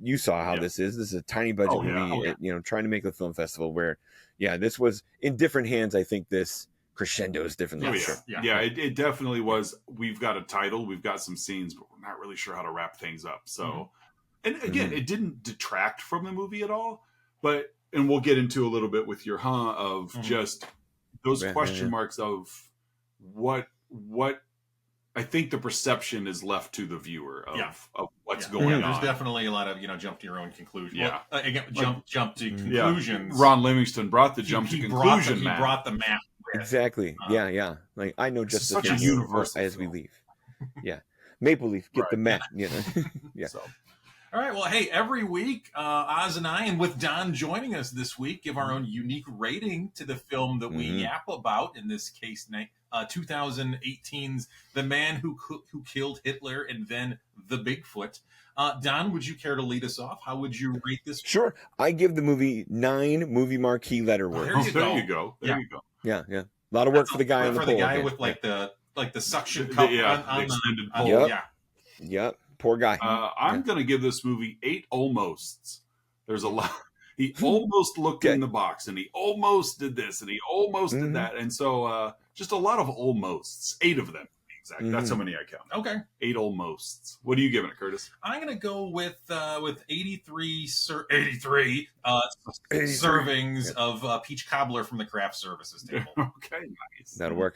you saw how this is a tiny budget movie, trying to make a film festival where this was in different hands. I think this crescendos differently. It definitely was. We've got a title, we've got some scenes, but we're not really sure how to wrap things up. So, and again, it didn't detract from the movie at all. And we'll get into a little bit with your of just those question marks of what I think the perception is left to the viewer of what's going on. There's definitely a lot of jump to your own conclusion. Yeah, again, jump to conclusions. Ron Livingston brought the jump to conclusion. He brought the map. Exactly. Like, I know just such a universal as we leave. Maple Leaf, get the map. So. All right. Well, hey, every week, Oz and I, and with Don joining us this week, give our own unique rating to the film that we yap about. In this case, 2018's The Man Who Killed Hitler and Then the Bigfoot. Don, would you care to lead us off? How would you rate this? Sure. I give the movie 9 movie marquee letter words. There you go. Yeah. A lot of work for the guy on the pole. For the guy with the suction cup on the extended pole. Yep. Poor guy. I'm going to give this movie 8 almosts. There's a lot. He almost looked in the box, and he almost did this, and he almost did that. And so just a lot of almosts. 8 of them. Exactly. That's how many I count. Okay. 8 almosts. What are you giving it, Curtis? I'm going to go with 83 servings of peach cobbler from the craft services table. Okay, nice. That'll work.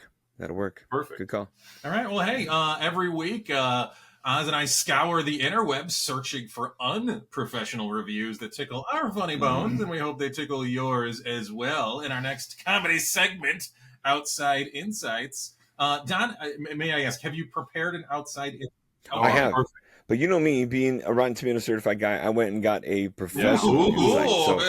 Perfect. Good call. All right. Well, hey, every week, Oz and I scour the interwebs searching for unprofessional reviews that tickle our funny bones, and we hope they tickle yours as well. In our next comedy segment, outside insights. Don, may I ask, have you prepared an outside? I have. Perfect. But you know me, being a Rotten Tomatoes certified guy, I went and got a professional insight. So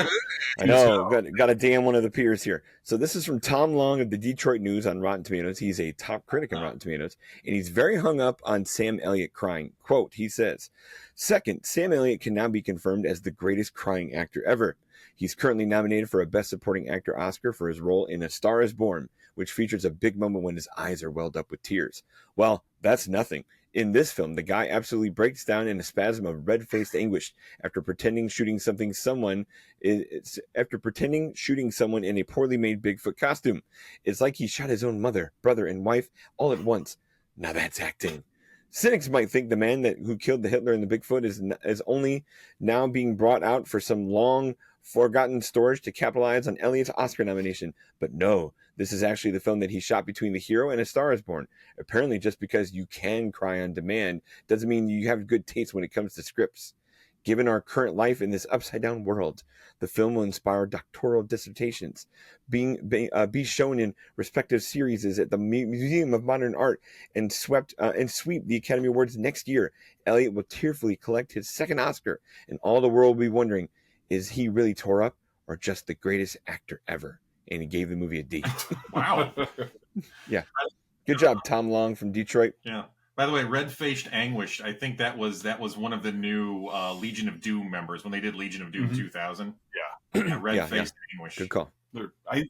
I know, got a damn one of the peers here. So this is from Tom Long of the Detroit News on Rotten Tomatoes. He's a top critic on Rotten Tomatoes, and he's very hung up on Sam Elliott crying. Quote, he says, "Second, Sam Elliott can now be confirmed as the greatest crying actor ever. He's currently nominated for a Best Supporting Actor Oscar for his role in A Star is Born, which features a big moment when his eyes are welled up with tears. Well, that's nothing. In this film, the guy absolutely breaks down in a spasm of red-faced anguish after pretending shooting someone in a poorly made Bigfoot costume. It's like he shot his own mother, brother, and wife all at once. Now that's acting." Cynics might think the man who killed the Hitler and the Bigfoot is only now being brought out for some long forgotten storage to capitalize on Elliott's Oscar nomination. But no, this is actually the film that he shot between The Hero and A Star is Born. Apparently, just because you can cry on demand doesn't mean you have good taste when it comes to scripts. Given our current life in this upside-down world, the film will inspire doctoral dissertations, be shown in respective series at the Museum of Modern Art, and sweep the Academy Awards next year. Elliott will tearfully collect his second Oscar, and all the world will be wondering, is he really tore up or just the greatest actor ever? And he gave the movie a D. Wow. Yeah. Good job, Tom Long from Detroit. Yeah. By the way, red-faced anguish. I think that was one of the new Legion of Doom members when they did Legion of Doom 2000. Yeah. Red-faced anguish. Good call. I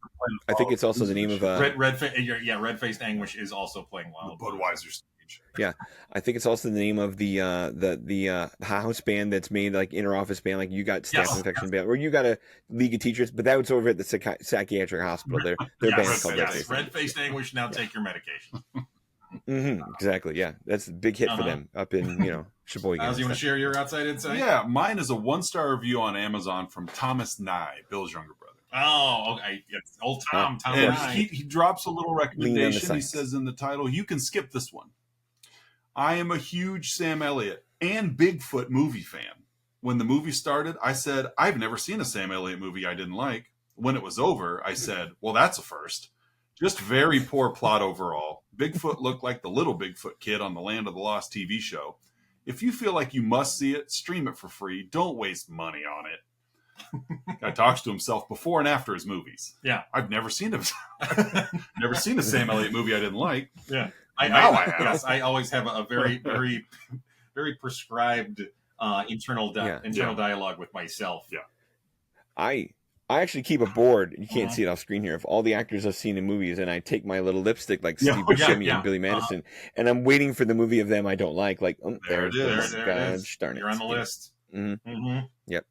think it's also the name of red-faced anguish is also playing Wild Budweiser stage. Yeah, I think it's also the name of the house band that's made like inter-office band. Like you got staph infection band, or you got a League of Teachers, but that was over at the psychiatric hospital. Their band is called Red-faced anguish. Now take your medication. Exactly. Yeah, that's a big hit for them up in Sheboygan. Do you want to share your outside insight? Yeah, mine is a 1-star review on Amazon from Thomas Nye, Bill's younger brother. Oh, okay. It's old Tom. Tom and Nye. he drops a little recommendation. He says in the title, you can skip this one. I am a huge Sam Elliott and Bigfoot movie fan. When the movie started, I said, I've never seen a Sam Elliott movie I didn't like. When it was over, I said, well, that's a first. Just very poor plot overall. Bigfoot looked like the little Bigfoot kid on the Land of the Lost TV show. If you feel like you must see it, stream it for free. Don't waste money on it. Guy talks to himself before and after his movies. Yeah. I've never seen a Sam Elliott movie I didn't like. Yeah. I have. Yes, I always have a very, very, very prescribed internal dialogue with myself. Yeah. I actually keep a board. You can't see it off screen here. Of all the actors I've seen in movies, and I take my little lipstick like Steve Buscemi and Billy Madison, and I'm waiting for the movie of them I don't like. Like, there it is. Gosh darn it. You're on the list. Yep.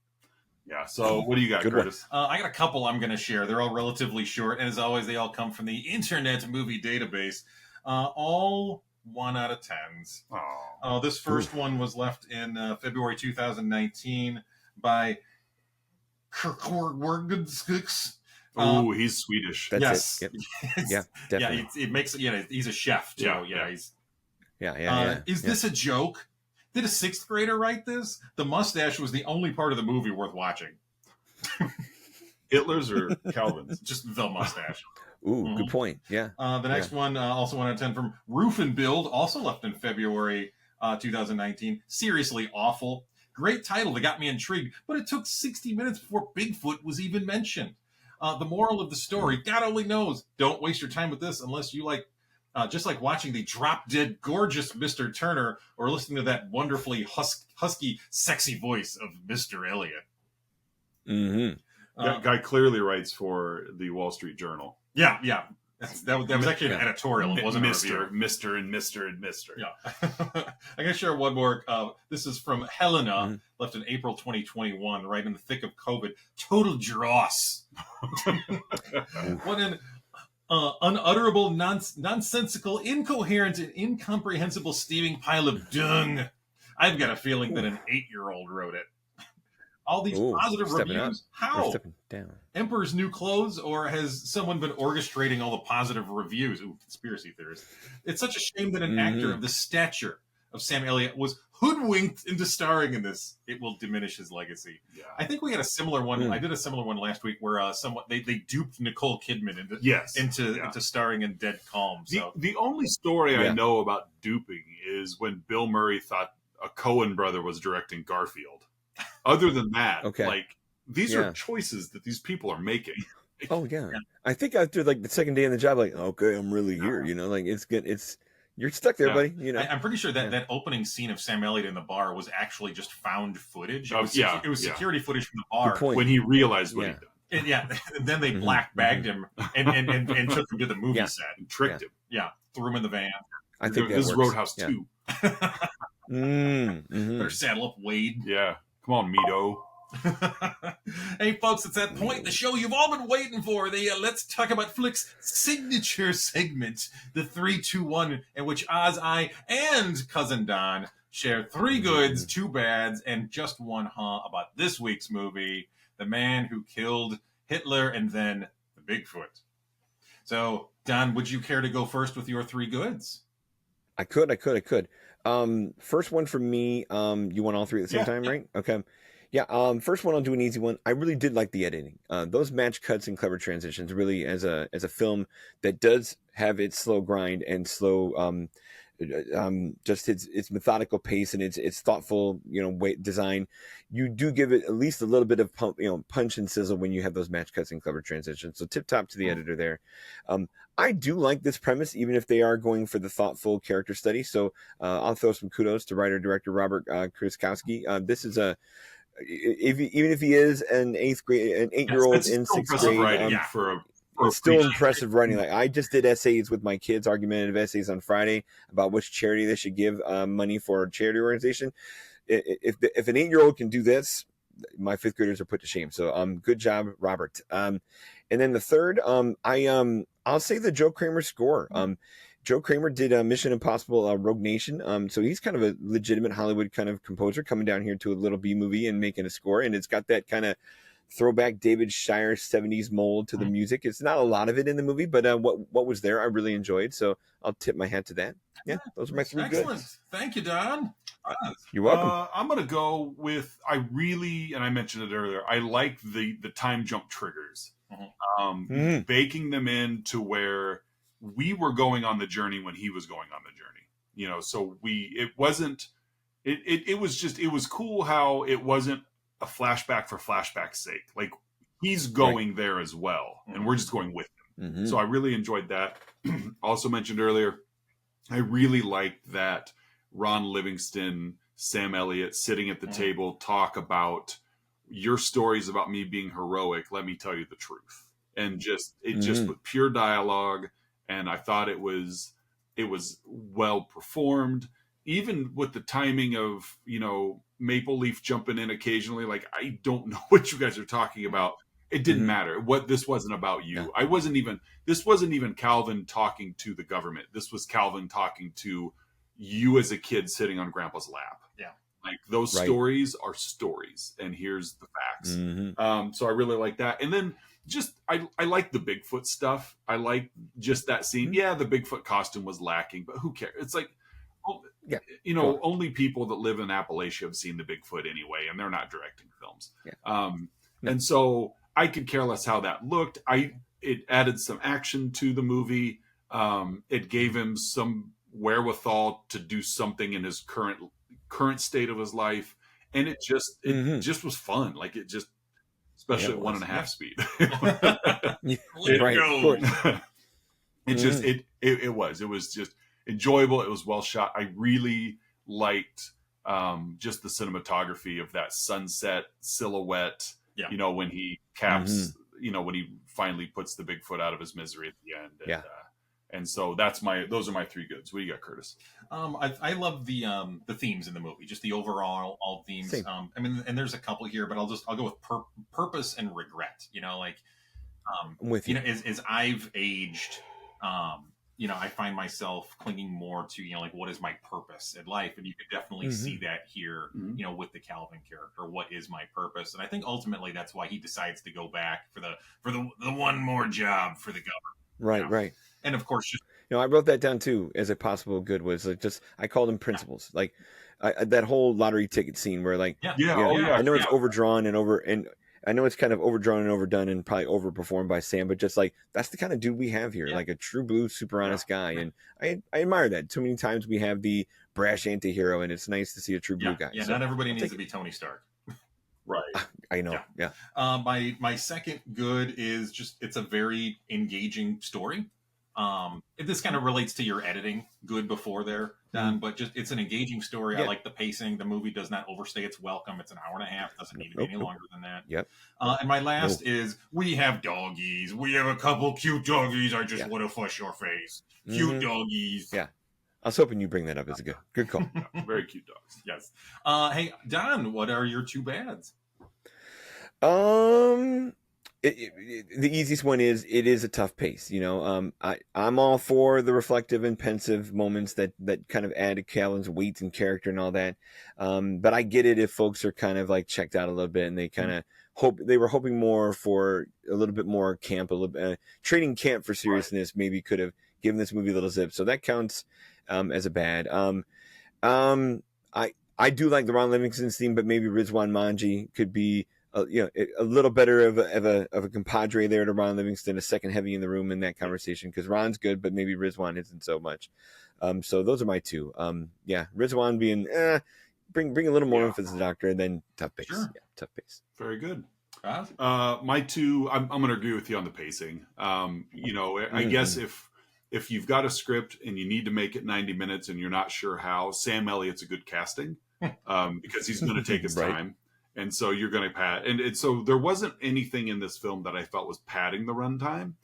Yeah. So what do you got, Good Curtis? I got a couple I'm going to share. They're all relatively short, and as always, they all come from the Internet Movie Database. All 1 out of 10s. This first one was left in February 2019 by Kirkwargudskix. Oh, he's Swedish. That's it. Yep. Yeah, definitely. It makes he's a chef too. Is this a joke? Did a 6th grader write this? The mustache was the only part of the movie worth watching. Hitler's or Calvin's? Just the mustache. Ooh, good point. Yeah. The next one, also 1 out of 10 from Roof and Build, also left in February 2019. Seriously awful. Great title that got me intrigued, but it took 60 minutes before Bigfoot was even mentioned. The moral of the story, God only knows. Don't waste your time with this unless you like, just like watching the drop-dead gorgeous Mr. Turner or listening to that wonderfully husky, sexy voice of Mr. Elliott. That guy clearly writes for the Wall Street Journal. Yeah. That was actually an editorial. It wasn't Mr. a review. Mr. Yeah. I'm going to share one more. This is from Helena, left in April 2021, right in the thick of COVID. Total dross. What an unutterable, nonsensical, incoherent, and incomprehensible steaming pile of dung. I've got a feeling that an 8-year-old wrote it. All these positive reviews. How? Emperor's New Clothes, or has someone been orchestrating all the positive reviews? Ooh, conspiracy theorists. It's such a shame that an actor of the stature of Sam Elliott was hoodwinked into starring in this, it will diminish his legacy. Yeah. I think we had a similar one. I did a similar one last week where they duped Nicole Kidman into starring in Dead Calm. So the only story I know about duping is when Bill Murray thought a Coen brother was directing Garfield. Other than that, like these are choices that these people are making. Oh yeah. I think after like the second day on the job, like, okay, I'm really here. You know, like it's good. You're stuck there, buddy. You know, I'm pretty sure that opening scene of Sam Elliott in the bar was actually just found footage. It was security footage from the bar when he realized what he'd done. And then they black bagged him and took him to the movie set and tricked him. Yeah, threw him in the van. I think this is Roadhouse 2. Better saddle up, Wade. Yeah, come on, Mito. Hey folks, it's that point in the show you've all been waiting for. The Let's Talk About Flicks signature segment, the 3-2-1, in which Oz, I, and Cousin Don share 3 goods, 2 bads, and just 1 about this week's movie, The Man Who Killed Hitler and Then the Bigfoot. So, Don, would you care to go first with your 3 goods? I could. First one for me, you want all 3 at the same time, right? Okay. Yeah, first one, I'll do an easy one. I really did like the editing. Those match cuts and clever transitions really, as a film that does have its slow grind and slow, just its methodical pace and its thoughtful, weight design. You do give it at least a little bit of punch and sizzle when you have those match cuts and clever transitions. So tip top to the editor there. I do like this premise, even if they are going for the thoughtful character study. So I'll throw some kudos to writer director Robert Kruskowski. This is even if he is an 8-year-old in 6th grade, it's still impressive writing. Like I just did essays with my kids, argumentative essays on Friday about which charity they should give money for a charity organization. If an 8-year-old can do this, my 5th graders are put to shame. So good job, Robert. And then the third, I'll say the Joe Kramer score. Joe Kramer did Mission Impossible Rogue Nation. So he's kind of a legitimate Hollywood kind of composer coming down here to a little B movie and making a score. And it's got that kind of throwback David Shire 70s mold to the music. It's not a lot of it in the movie, but what was there, I really enjoyed. So I'll tip my hat to that. Yeah, those are my 3 goods. Thank you, Don. You're welcome. I'm going to go with, and I mentioned it earlier, I like the time jump triggers. Baking them in to where we were going on the journey when he was going on the journey, so it was cool how it wasn't a flashback for flashback's sake. Like he's going there as well, and we're just going with him. So I really enjoyed that. Also mentioned earlier, I really liked that Ron Livingston, Sam Elliott sitting at the table talk about your stories about me being heroic. Let me tell you the truth. And just with pure dialogue. And I thought it was well performed, even with the timing of, Maple Leaf jumping in occasionally. Like, I don't know what you guys are talking about. It didn't matter. This wasn't about you. Yeah. This wasn't even Calvin talking to the government. This was Calvin talking to you as a kid sitting on grandpa's lap. Yeah. Like those stories are stories, and here's the facts. So I really like that. And then I like the Bigfoot stuff. I like just that scene. Yeah, the Bigfoot costume was lacking, but who cares? It's like, only people that live in Appalachia have seen the Bigfoot anyway, and they're not directing films. Yeah. And so I could care less how that looked. It added some action to the movie. It gave him some wherewithal to do something in his current state of his life, and it just was fun. Like it just. Especially at 1.5 speed. It was just enjoyable. It was well shot. I really liked just the cinematography of that sunset silhouette. Yeah. When he caps, when he finally puts the Bigfoot out of his misery at the end. And, and so those are my 3 goods. What do you got, Curtis? I love the themes in the movie, just the overall themes. Same. And there's a couple here, but I'll go with purpose and regret. With you. As I've aged, I find myself clinging more to like what is my purpose in life, and you could definitely see that here. With the Calvin character, what is my purpose? And I think ultimately that's why he decides to go back for the one more job for the government. Right. And of course, just No, I wrote that down too as a possible good was like just I called them principles. Like that whole lottery ticket scene where like I know it's overdrawn and I know it's kind of overdrawn and overdone and probably overperformed by Sam, but just like that's the kind of dude we have here, like a true blue, super honest guy, and I admire that. Too many times we have the brash anti-hero, and it's nice to see a true blue guy. Yeah, so not everybody needs to be Tony Stark. Right. I know. Yeah. My second good is just it's a very engaging story. This kind of relates to your editing good before there, Don, but just it's an engaging story. I like the pacing. The movie does not overstay its welcome. It's an hour and a half. Doesn't need to be any longer than that. Yep. And my last is we have doggies. We have a couple cute doggies. I just want to fuss your face. Cute doggies. Yeah. I was hoping you bring that up as a good call. Very cute dogs. Yes. Hey, Don, what are your two bads? The easiest one is it is a tough pace. I'm all for the reflective and pensive moments that kind of add to Calvin's weight and character and all that. But I get it if folks are kind of like checked out a little bit and they kind of were hoping more for a little bit more camp, trading camp for seriousness. Right. Maybe could have given this movie a little zip. So that counts as a bad. I do like the Ron Livingston theme, but maybe Rizwan Manji could be a little better of a compadre there to Ron Livingston, a second heavy in the room in that conversation, because Ron's good, but maybe Rizwan isn't so much. So those are my two. Rizwan being bring a little more emphasis to the Doctor, and then tough pace. Sure. Yeah, tough pace. Very good. My two, I'm going to agree with you on the pacing. I guess if you've got a script and you need to make it 90 minutes and you're not sure how, Sam Elliott's a good casting because he's going to take his time. And so you're going to pad. And so there wasn't anything in this film that I felt was padding the runtime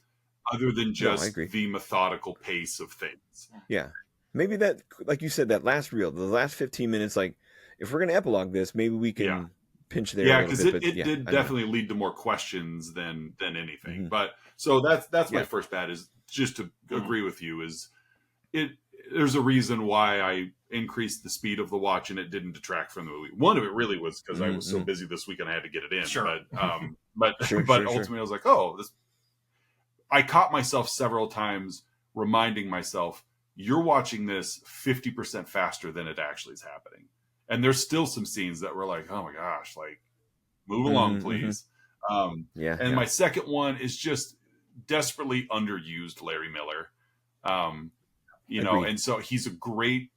other than just the methodical pace of things. Yeah. Maybe that, like you said, that last reel, the last 15 minutes, like if we're going to epilogue this, maybe we can pinch there. Yeah, because it did definitely lead to more questions than anything. Mm-hmm. But so that's my first bad, is just to agree with you, is there's a reason why I increased the speed of the watch and it didn't detract from the movie. One of it really was because I was so busy this weekend I had to get it in. Sure. But ultimately I was like, I caught myself several times reminding myself, you're watching this 50% faster than it actually is happening. And there's still some scenes that were like, oh my gosh, like move along, please. My second one is just desperately underused Larry Miller. And so he's a great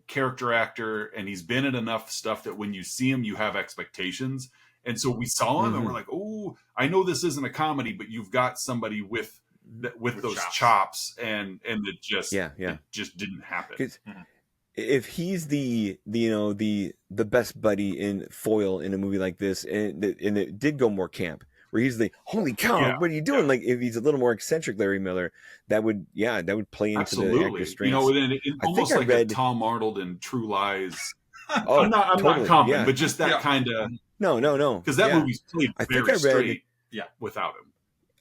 character actor and he's been in enough stuff that when you see him, you have expectations. And so we saw him and we're like, oh, I know this isn't a comedy, but you've got somebody with those chops and it just, it just didn't happen. If he's the best buddy in foil in a movie like this, and it did go more camp, where he's the holy cow, what are you doing? Yeah. Like if he's a little more eccentric Larry Miller, that would play into the actor's strengths. Almost like a Tom Arnold in True Lies. I'm not commenting, but just that kind of no, because that movie's played very straight without him.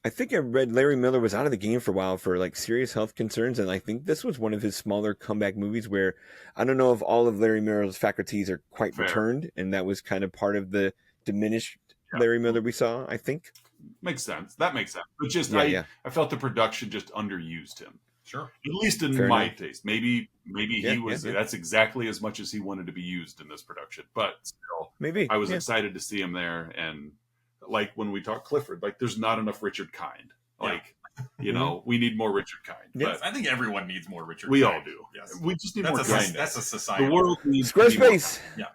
I think I read Larry Miller was out of the game for a while for like serious health concerns, and I think this was one of his smaller comeback movies where I don't know if all of Larry Miller's faculties are quite returned, and that was kind of part of the diminished Larry Miller we saw, I think. Makes sense. That makes sense. But just I felt the production just underused him. Sure. At least in my taste. Maybe he was that's exactly as much as he wanted to be used in this production. But still, maybe I was excited to see him there. And like when we talk Clifford, like there's not enough Richard Kind. Like we need more Richard Kind. Yes, but I think everyone needs more Richard we Kind. All do. Yes. We just need more kindness. That's a society. The world needs Squarespace. Yeah.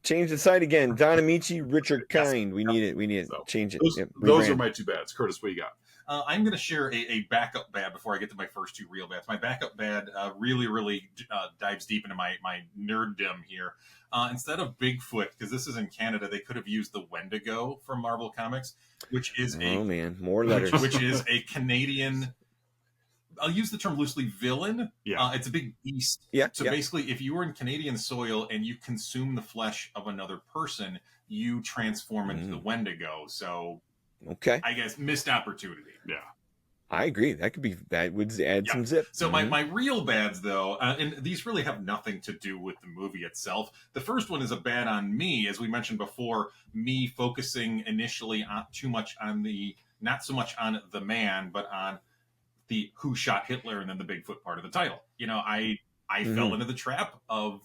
Change the site again. Don Amici, Richard Kind. We need it. So, change it. Those are my two bads. Curtis, what you got? I'm going to share a backup bad before I get to my first two real bads. My backup bad really dives deep into my nerddom here. Instead of Bigfoot, because this is in Canada, they could have used the Wendigo from Marvel Comics, which is more letters. Which is a Canadian. I'll use the term loosely, villain. Yeah. It's a big beast. Yeah. So basically, if you were in Canadian soil and you consume the flesh of another person, you transform into the Wendigo. So, I guess missed opportunity. Yeah. I agree. That would add some zip. So my real bads, though, and these really have nothing to do with the movie itself. The first one is a bad on me, as we mentioned before, me focusing initially not so much on the man, but on the who shot Hitler and then the Bigfoot part of the title. I fell into the trap of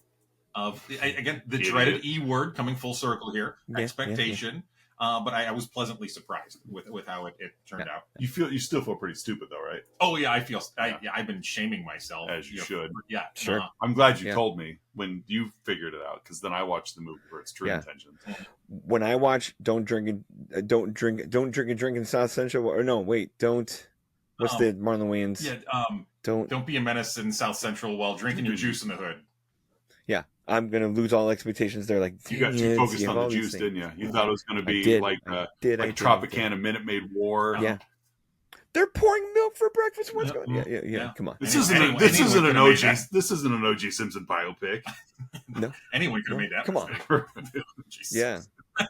again the dreaded E word coming full circle here, expectation. But I was pleasantly surprised with how it turned out. You still feel pretty stupid though, right? Oh yeah, I've been shaming myself as you should. Yeah, sure. I'm glad you told me when you figured it out, because then I watched the movie for its true intentions. When I watch don't drink and drink in South Central, or no, wait, don't. What's the Marlon Wayans? Yeah, don't be a menace in South Central while drinking your juice in the hood. Yeah, I'm gonna lose all expectations there. Like, you got too focused on the juice, didn't you? You thought it was going to be like Tropicana Minute Maid War. Yeah, they're pouring milk for breakfast. What's going? Yeah. Come on. This isn't an O.J. Simpson biopic. No, anyone could have made that. Come on. Yeah,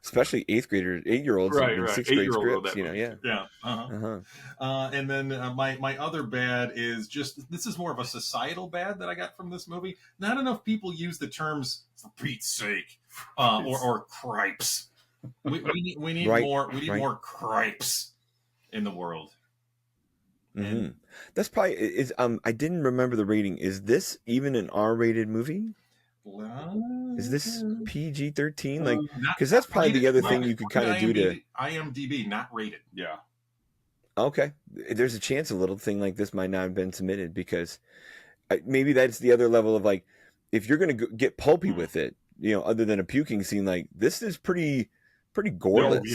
especially 8-year-olds, right. 6th grade scripts. And then my other bad is just, this is more of a societal bad that I got from this movie. Not enough people use the terms "for Pete's sake" or "cripes." We need more cripes in the world. Mm-hmm. That's probably is. I didn't remember the rating. Is this even an R-rated movie? Is this PG-13? Like, because that's probably the other thing you could kind of do to IMDb, not rated. Yeah. Okay, there's a chance a little thing like this might not have been submitted, because maybe that's the other level of, like, if you're going to get pulpy with it, other than a puking scene, like this is pretty goreless.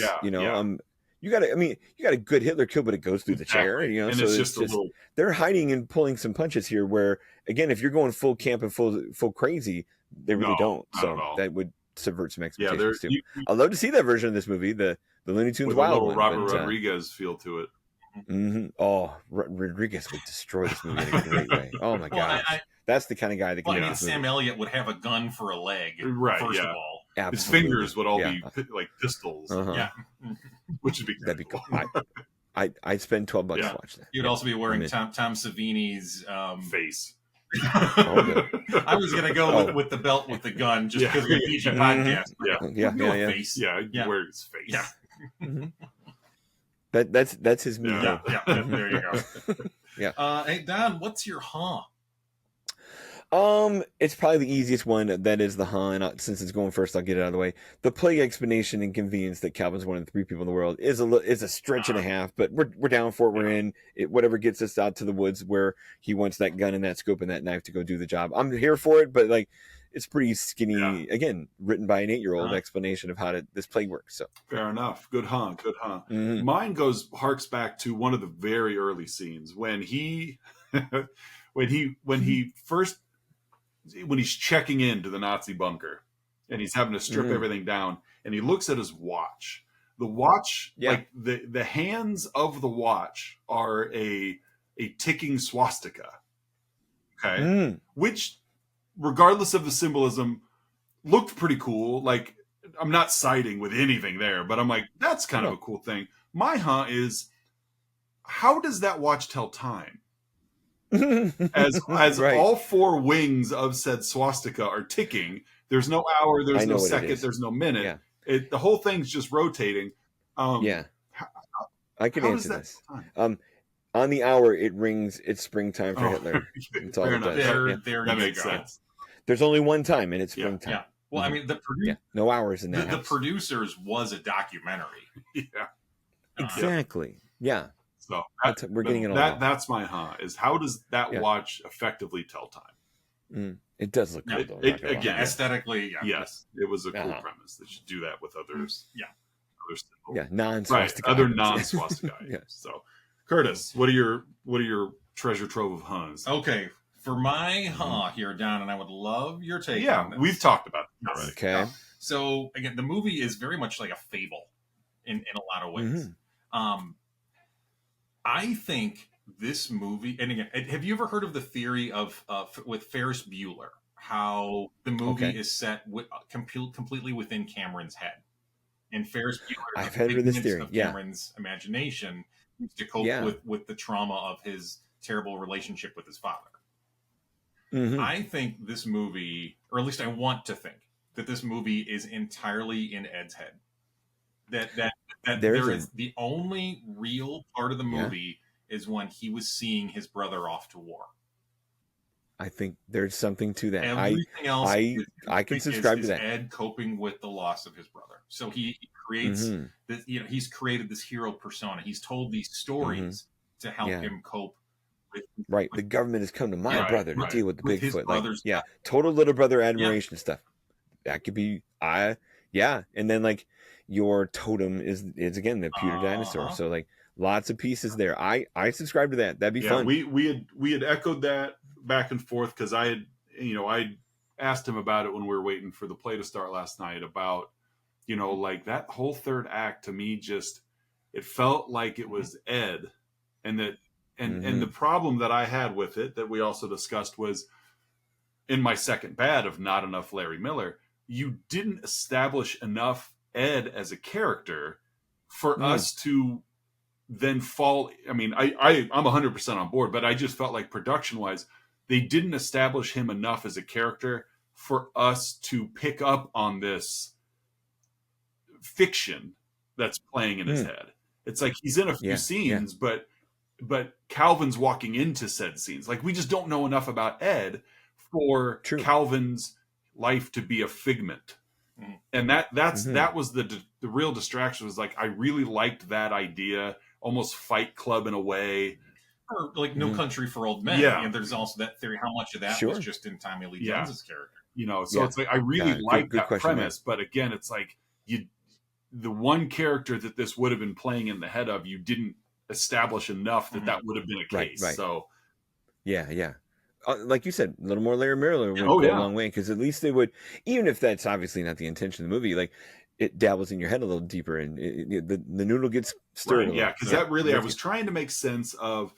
You got a good Hitler kill, but it goes through the chair, and so it's just a little... they're hiding and pulling some punches here where, again, if you're going full camp and full crazy, they really don't. So that would subvert some expectations too. I'd love to see that version of this movie, the Looney Tunes Wild one. Robert Rodriguez feel to it. Mm-hmm. Oh, Rodriguez would destroy this movie in a great way. Oh my gosh. That's the kind of guy that can Sam Elliott would have a gun for a leg, first of all. Absolutely. His fingers would all be like pistols. Yeah. Which would be that'd be cool. I'd spend $12 to watch that. You'd also be wearing Tom Savini's face. I was gonna go with the belt with the gun just because of the PG podcast. Face. Yeah, wear his face. Yeah. Mm-hmm. That's his meme. Yeah, there you go. Yeah. Hey Don, what's your It's probably the easiest one. That is the and since it's going first, I'll get it out of the way. The plague explanation and convenience that Calvin's one of the 3 people in the world is a stretch and a half, but we're down for it. We're in it. Whatever gets us out to the woods where he wants that gun and that scope and that knife to go do the job. I'm here for it, but like, it's pretty skinny. Again, written by an 8-year-old explanation of how this plague works. So fair enough. Good. Mm-hmm. Mine harks back to one of the very early scenes when he when he's checking into the Nazi bunker and he's having to strip everything down, and he looks at his watch. The watch, like the hands of the watch are a ticking swastika. Okay. Which, regardless of the symbolism, looked pretty cool. Like, I'm not siding with anything there, but I'm like, that's kind of a cool thing. My is, how does that watch tell time? as all 4 wings of said swastika are ticking, there's no hour, there's no second, there's no minute. The whole thing's just rotating. I can answer this. On the hour, it rings. It's springtime for Hitler. That's all it does. There that you makes go. sense. There's only one time, and it's springtime. Yeah. Well, I mean, no hours in that. The producers was a documentary. Exactly. Yeah. So we're getting it all. That's my is how does that watch effectively tell time? It does look cool, though. Again, aesthetically, yes, it was a cool premise that you do that with others. Non-swastika. Other non-swastika items. So, Curtis, what are your treasure trove of Huns? Okay, for my here, Don, and I would love your take. on this. We've talked about it already. Okay. So again, the movie is very much like a fable in a lot of ways. I think this movie, and again, have you ever heard of the theory of with Ferris Bueller, how the movie is set completely within Cameron's head, and Ferris Bueller, I've heard of this theory. Of Cameron's imagination to cope with the trauma of his terrible relationship with his father. I think this movie, or at least I want to think that this movie is entirely in Ed's head. That there is the only real part of the movie is when he was seeing his brother off to war. I think there's something to that. Everything else I can subscribe to that. Ed coping with the loss of his brother. So he creates this, he's created this hero persona. He's told these stories to help him cope with the government has come to my brother to deal with the Bigfoot. Like, total little brother admiration stuff. That could be and then like your totem is again the pewter dinosaur. So like lots of pieces there. I subscribe to that. That'd be fun. We had echoed that back and forth because I asked him about it when we were waiting for the play to start last night about, like that whole third act to me it felt like it was Ed, and that and the problem that I had with it that we also discussed was in my second bad of not enough Larry Miller, you didn't establish enough Ed as a character for us to then fall. I mean, I'm 100% on board, but I just felt like production wise, they didn't establish him enough as a character for us to pick up on this fiction that's playing in his head. It's like he's in a few scenes, but Calvin's walking into said scenes. Like we just don't know enough about Ed for Calvin's life to be a figment. And that was the real distraction. Was like I really liked that idea, almost Fight Club in a way. Or like No Country for Old Men. Yeah. And there's also that theory how much of that was just in Tommy Lee Jones's character. So it's like I really like that premise, but again, it's like the one character that this would have been playing in the head of, you didn't establish enough that would have been a case. Right. So like you said, a little more Larry Miller would go a long way, because at least they would, even if that's obviously not the intention of the movie, like it dabbles in your head a little deeper and the noodle gets stirred. Right, because that really, I was trying to make sense of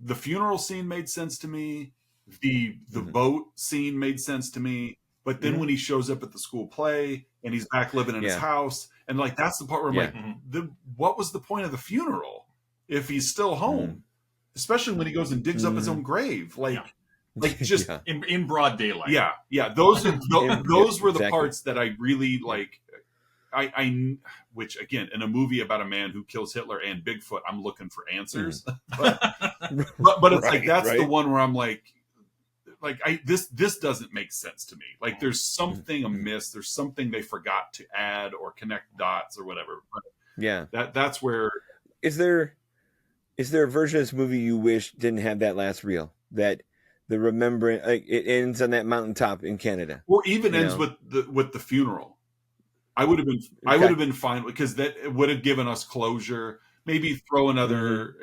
the funeral scene made sense to me. The boat scene made sense to me. But then when he shows up at the school play and he's back living in his house, and like that's the part where I'm like, what was the point of the funeral if he's still home? Especially when he goes and digs up his own grave, like just in broad daylight. Those were the parts that I really like. I which again, in a movie about a man who kills Hitler and Bigfoot, I'm looking for answers. but it's like that's the one where I'm like this doesn't make sense to me. Like there's something amiss. There's something they forgot to add or connect dots or whatever. But that's where. Is there a version of this movie you wish didn't have that last reel? That the remembrance, like it ends on that mountaintop in Canada, or even ends with the funeral. I would have been fine because that would have given us closure. Maybe throw another,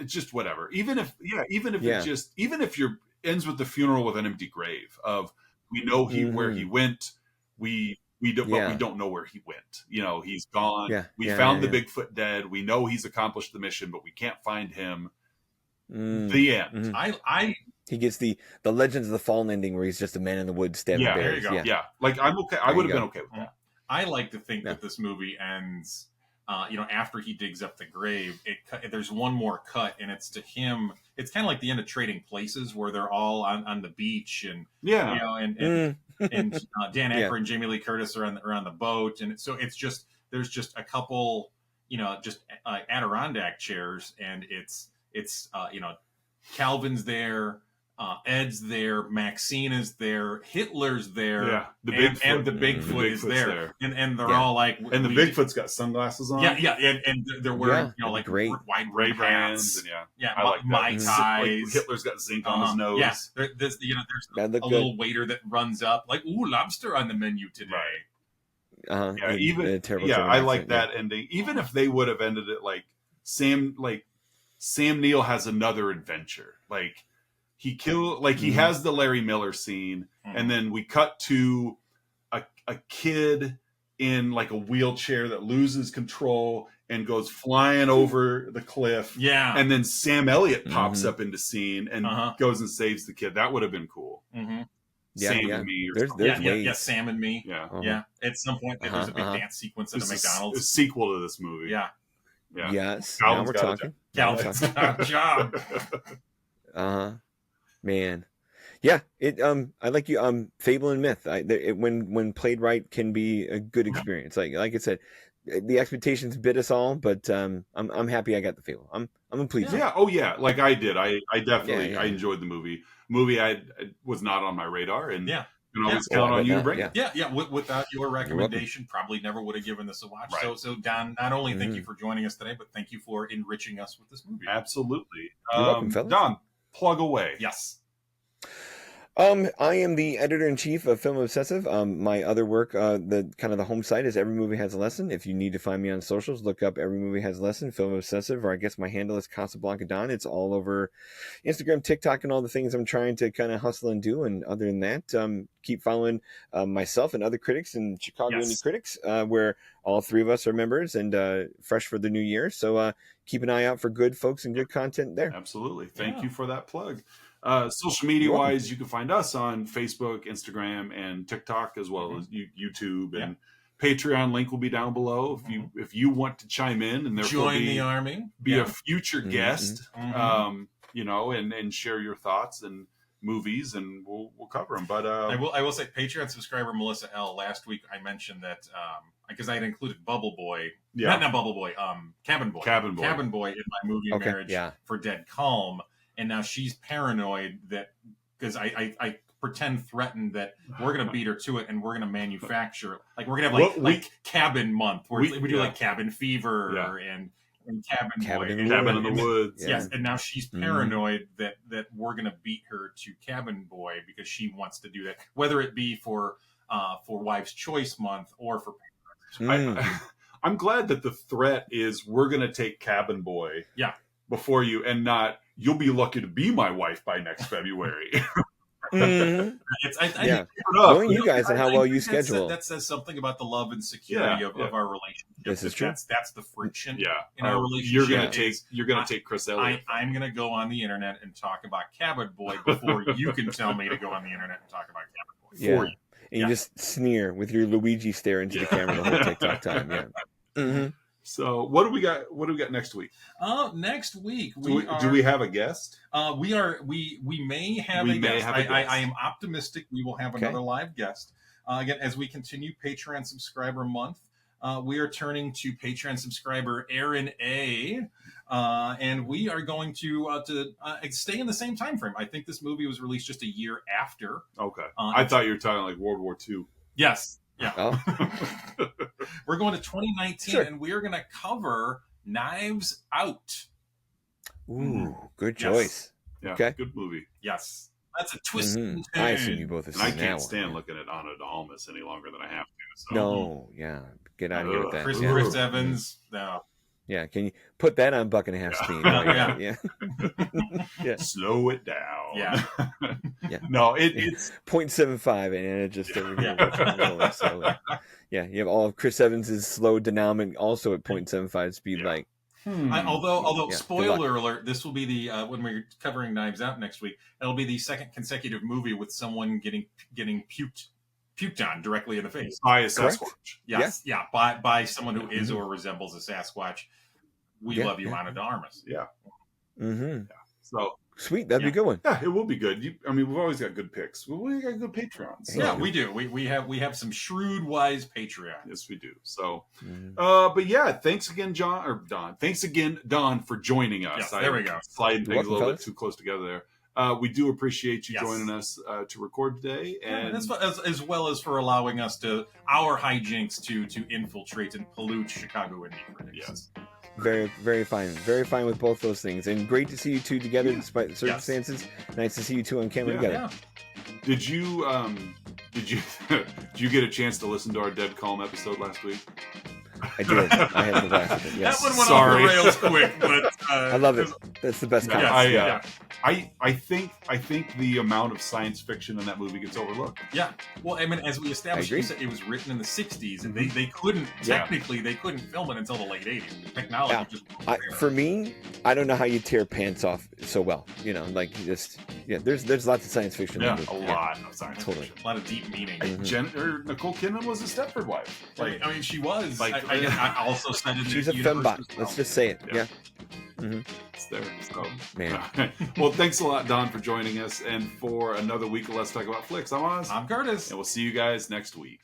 just whatever. Even if your ends with the funeral with an empty grave of we know where he went, we don't know where he went. He's gone. We found the Bigfoot dead. We know he's accomplished the mission, but we can't find him. The end. He gets the Legends of the Fallen ending where he's just a man in the woods stabbing bears. There you go. Like I'm okay. I would have been okay with that. I like to think that this movie ends, after he digs up the grave. There's one more cut, and it's to him. It's kind of like the end of Trading Places, where they're all on the beach, and Dan Aykroyd and Jamie Lee Curtis are on the boat, and so it's just there's just a couple, just Adirondack chairs, and it's Calvin's there. Ed's there, Maxine is there, Hitler's there, the Bigfoot is there. And they're all like, and the Bigfoot's got sunglasses on, and they're wearing like great wide Ray-Bans, and I like Mai Tai. Hitler's got zinc on his nose. There's a little waiter that runs up like, "Ooh, lobster on the menu today." I like that ending. Even if they would have ended it like Sam Neill has another adventure, like. He has the Larry Miller scene, and then we cut to a kid in like a wheelchair that loses control and goes flying over the cliff. And then Sam Elliott pops up into scene and goes and saves the kid. That would have been cool. Sam and Me. Sam and Me. At some point, there's a big dance sequence at a McDonald's. A sequel to this movie. Yes. Calvin's now we're talking. Calvin's got a job. Man, it I like you Fable and Myth. When played right can be a good experience. Like I said, the expectations bit us all, but I'm happy I got the feel. I'm pleased. Yeah. Oh yeah. Like I did. I definitely Yeah. I enjoyed the movie. I was not on my radar, and Yeah. you can always count on you to bring it. Yeah. Without your recommendation, probably never would have given this a watch. Right. So Don, not only thank you for joining us today, but thank you for enriching us with this movie. Absolutely. You're welcome, fellas. Don, plug away. Yes. I am the editor-in-chief of Film Obsessive. My other work, the kind of the home site is Every Movie Has a Lesson. If you need to find me on socials, look up Every Movie Has a Lesson, Film Obsessive, or I guess my handle is Casablanca Don. It's all over Instagram, TikTok, and all the things I'm trying to kind of hustle and do. And other than that, keep following myself and other critics and Chicago Indie Critics, where all three of us are members and fresh for the new year. So keep an eye out for good folks and good content there. Absolutely. Thank you for that plug. Social media wise, you can find us on Facebook, Instagram, and TikTok, as well as YouTube and Patreon. Link will be down below if you want to chime in and therefore join the army, be a future guest, and share your thoughts and movies, and we'll cover them. But I will say, Patreon subscriber Melissa L. Last week I mentioned that because I had included Bubble Boy, not Bubble Boy, Cabin Boy in my movie Marriage for Dead Calm. And now she's paranoid that because I threatened that we're going to beat her to it and we're going to manufacture, like we're going to have like cabin month where we do like cabin fever and cabin in the woods. Yes. And now she's paranoid that we're going to beat her to Cabin Boy because she wants to do that, whether it be for Wives' Choice Month or for I'm glad that the threat is we're going to take Cabin Boy before you, and not you'll be lucky to be my wife by next February. Knowing you guys and how well you schedule. That says something about the love and security of our relationship. This is true. That's the friction in our relationship. You're gonna take Chris Elliott. I'm gonna go on the internet and talk about Cabin Boy before you can tell me to go on the internet and talk about Cabin Boy for you. And you just sneer with your Luigi stare into the camera the whole TikTok time. So what do we got? What do we got next week? Next week do we have a guest? We may have a guest. I am optimistic we will have another live guest. Again, as we continue Patreon subscriber month, we are turning to Patreon subscriber Aaron A. And we are going to stay in the same time frame. I think this movie was released just a year after. Okay, I thought you were talking like World War II. Yes. Yeah. Oh. We're going to 2019 and we're going to cover Knives Out. Ooh, good choice. Yeah, okay. Good movie. Yes. That's a twist. I assume you both have seen that. I can't stand looking at Ana de Armas any longer than I have to. So. No, get out of here with that. Chris Evans. No. Yeah, can you put that on buck and a half speed? Yeah. Slow it down. Yeah. No, it's 0.75 and it just so, you have all of Chris Evans's slow denouement also at 0.75 speed. Like, although spoiler alert, this will be the when we're covering Knives Out next week, it'll be the second consecutive movie with someone getting puked on directly in the face by a Sasquatch. Yes, by someone who is or resembles a Sasquatch. We love you, Ana de Armas. Yeah. Mm-hmm. So sweet, that'd be a good one. Yeah, it will be good. We've always got good picks. We got good Patreons. So. Yeah, we do. We have some shrewd, wise Patreons. Yes, we do. So, but yeah, thanks again, Don. Thanks again, Don, for joining us. Yes, there we go. Sliding things a little bit too close together there. We do appreciate you joining us to record today, and as well as for allowing us our hijinks to infiltrate and pollute Chicago indie critics. Yes. Very, very fine with both those things, and great to see you two together despite the circumstances. Nice to see you two on camera together. Yeah. Did you get a chance to listen to our Dead Calm episode last week? I did. I had the blast with it. Yes. That one went off the rails quick, but I love it. That's the best kind. I think the amount of science fiction in that movie gets overlooked. Yeah. Well, as we established, it was written in the 60s, and they couldn't technically they couldn't film it until the late 80s. Technology just for me, I don't know how you tear pants off so well. There's lots of science fiction. Yeah, a lot of science fiction. A lot of deep meaning. Nicole Kidman was a Stepford wife. She was. I also said she's a fembot. Let's just say it. Yeah. It's there. So, man. Well, thanks a lot, Don, for joining us, and for another week of Let's Talk About Flicks. I'm Oz. I'm Curtis, and we'll see you guys next week.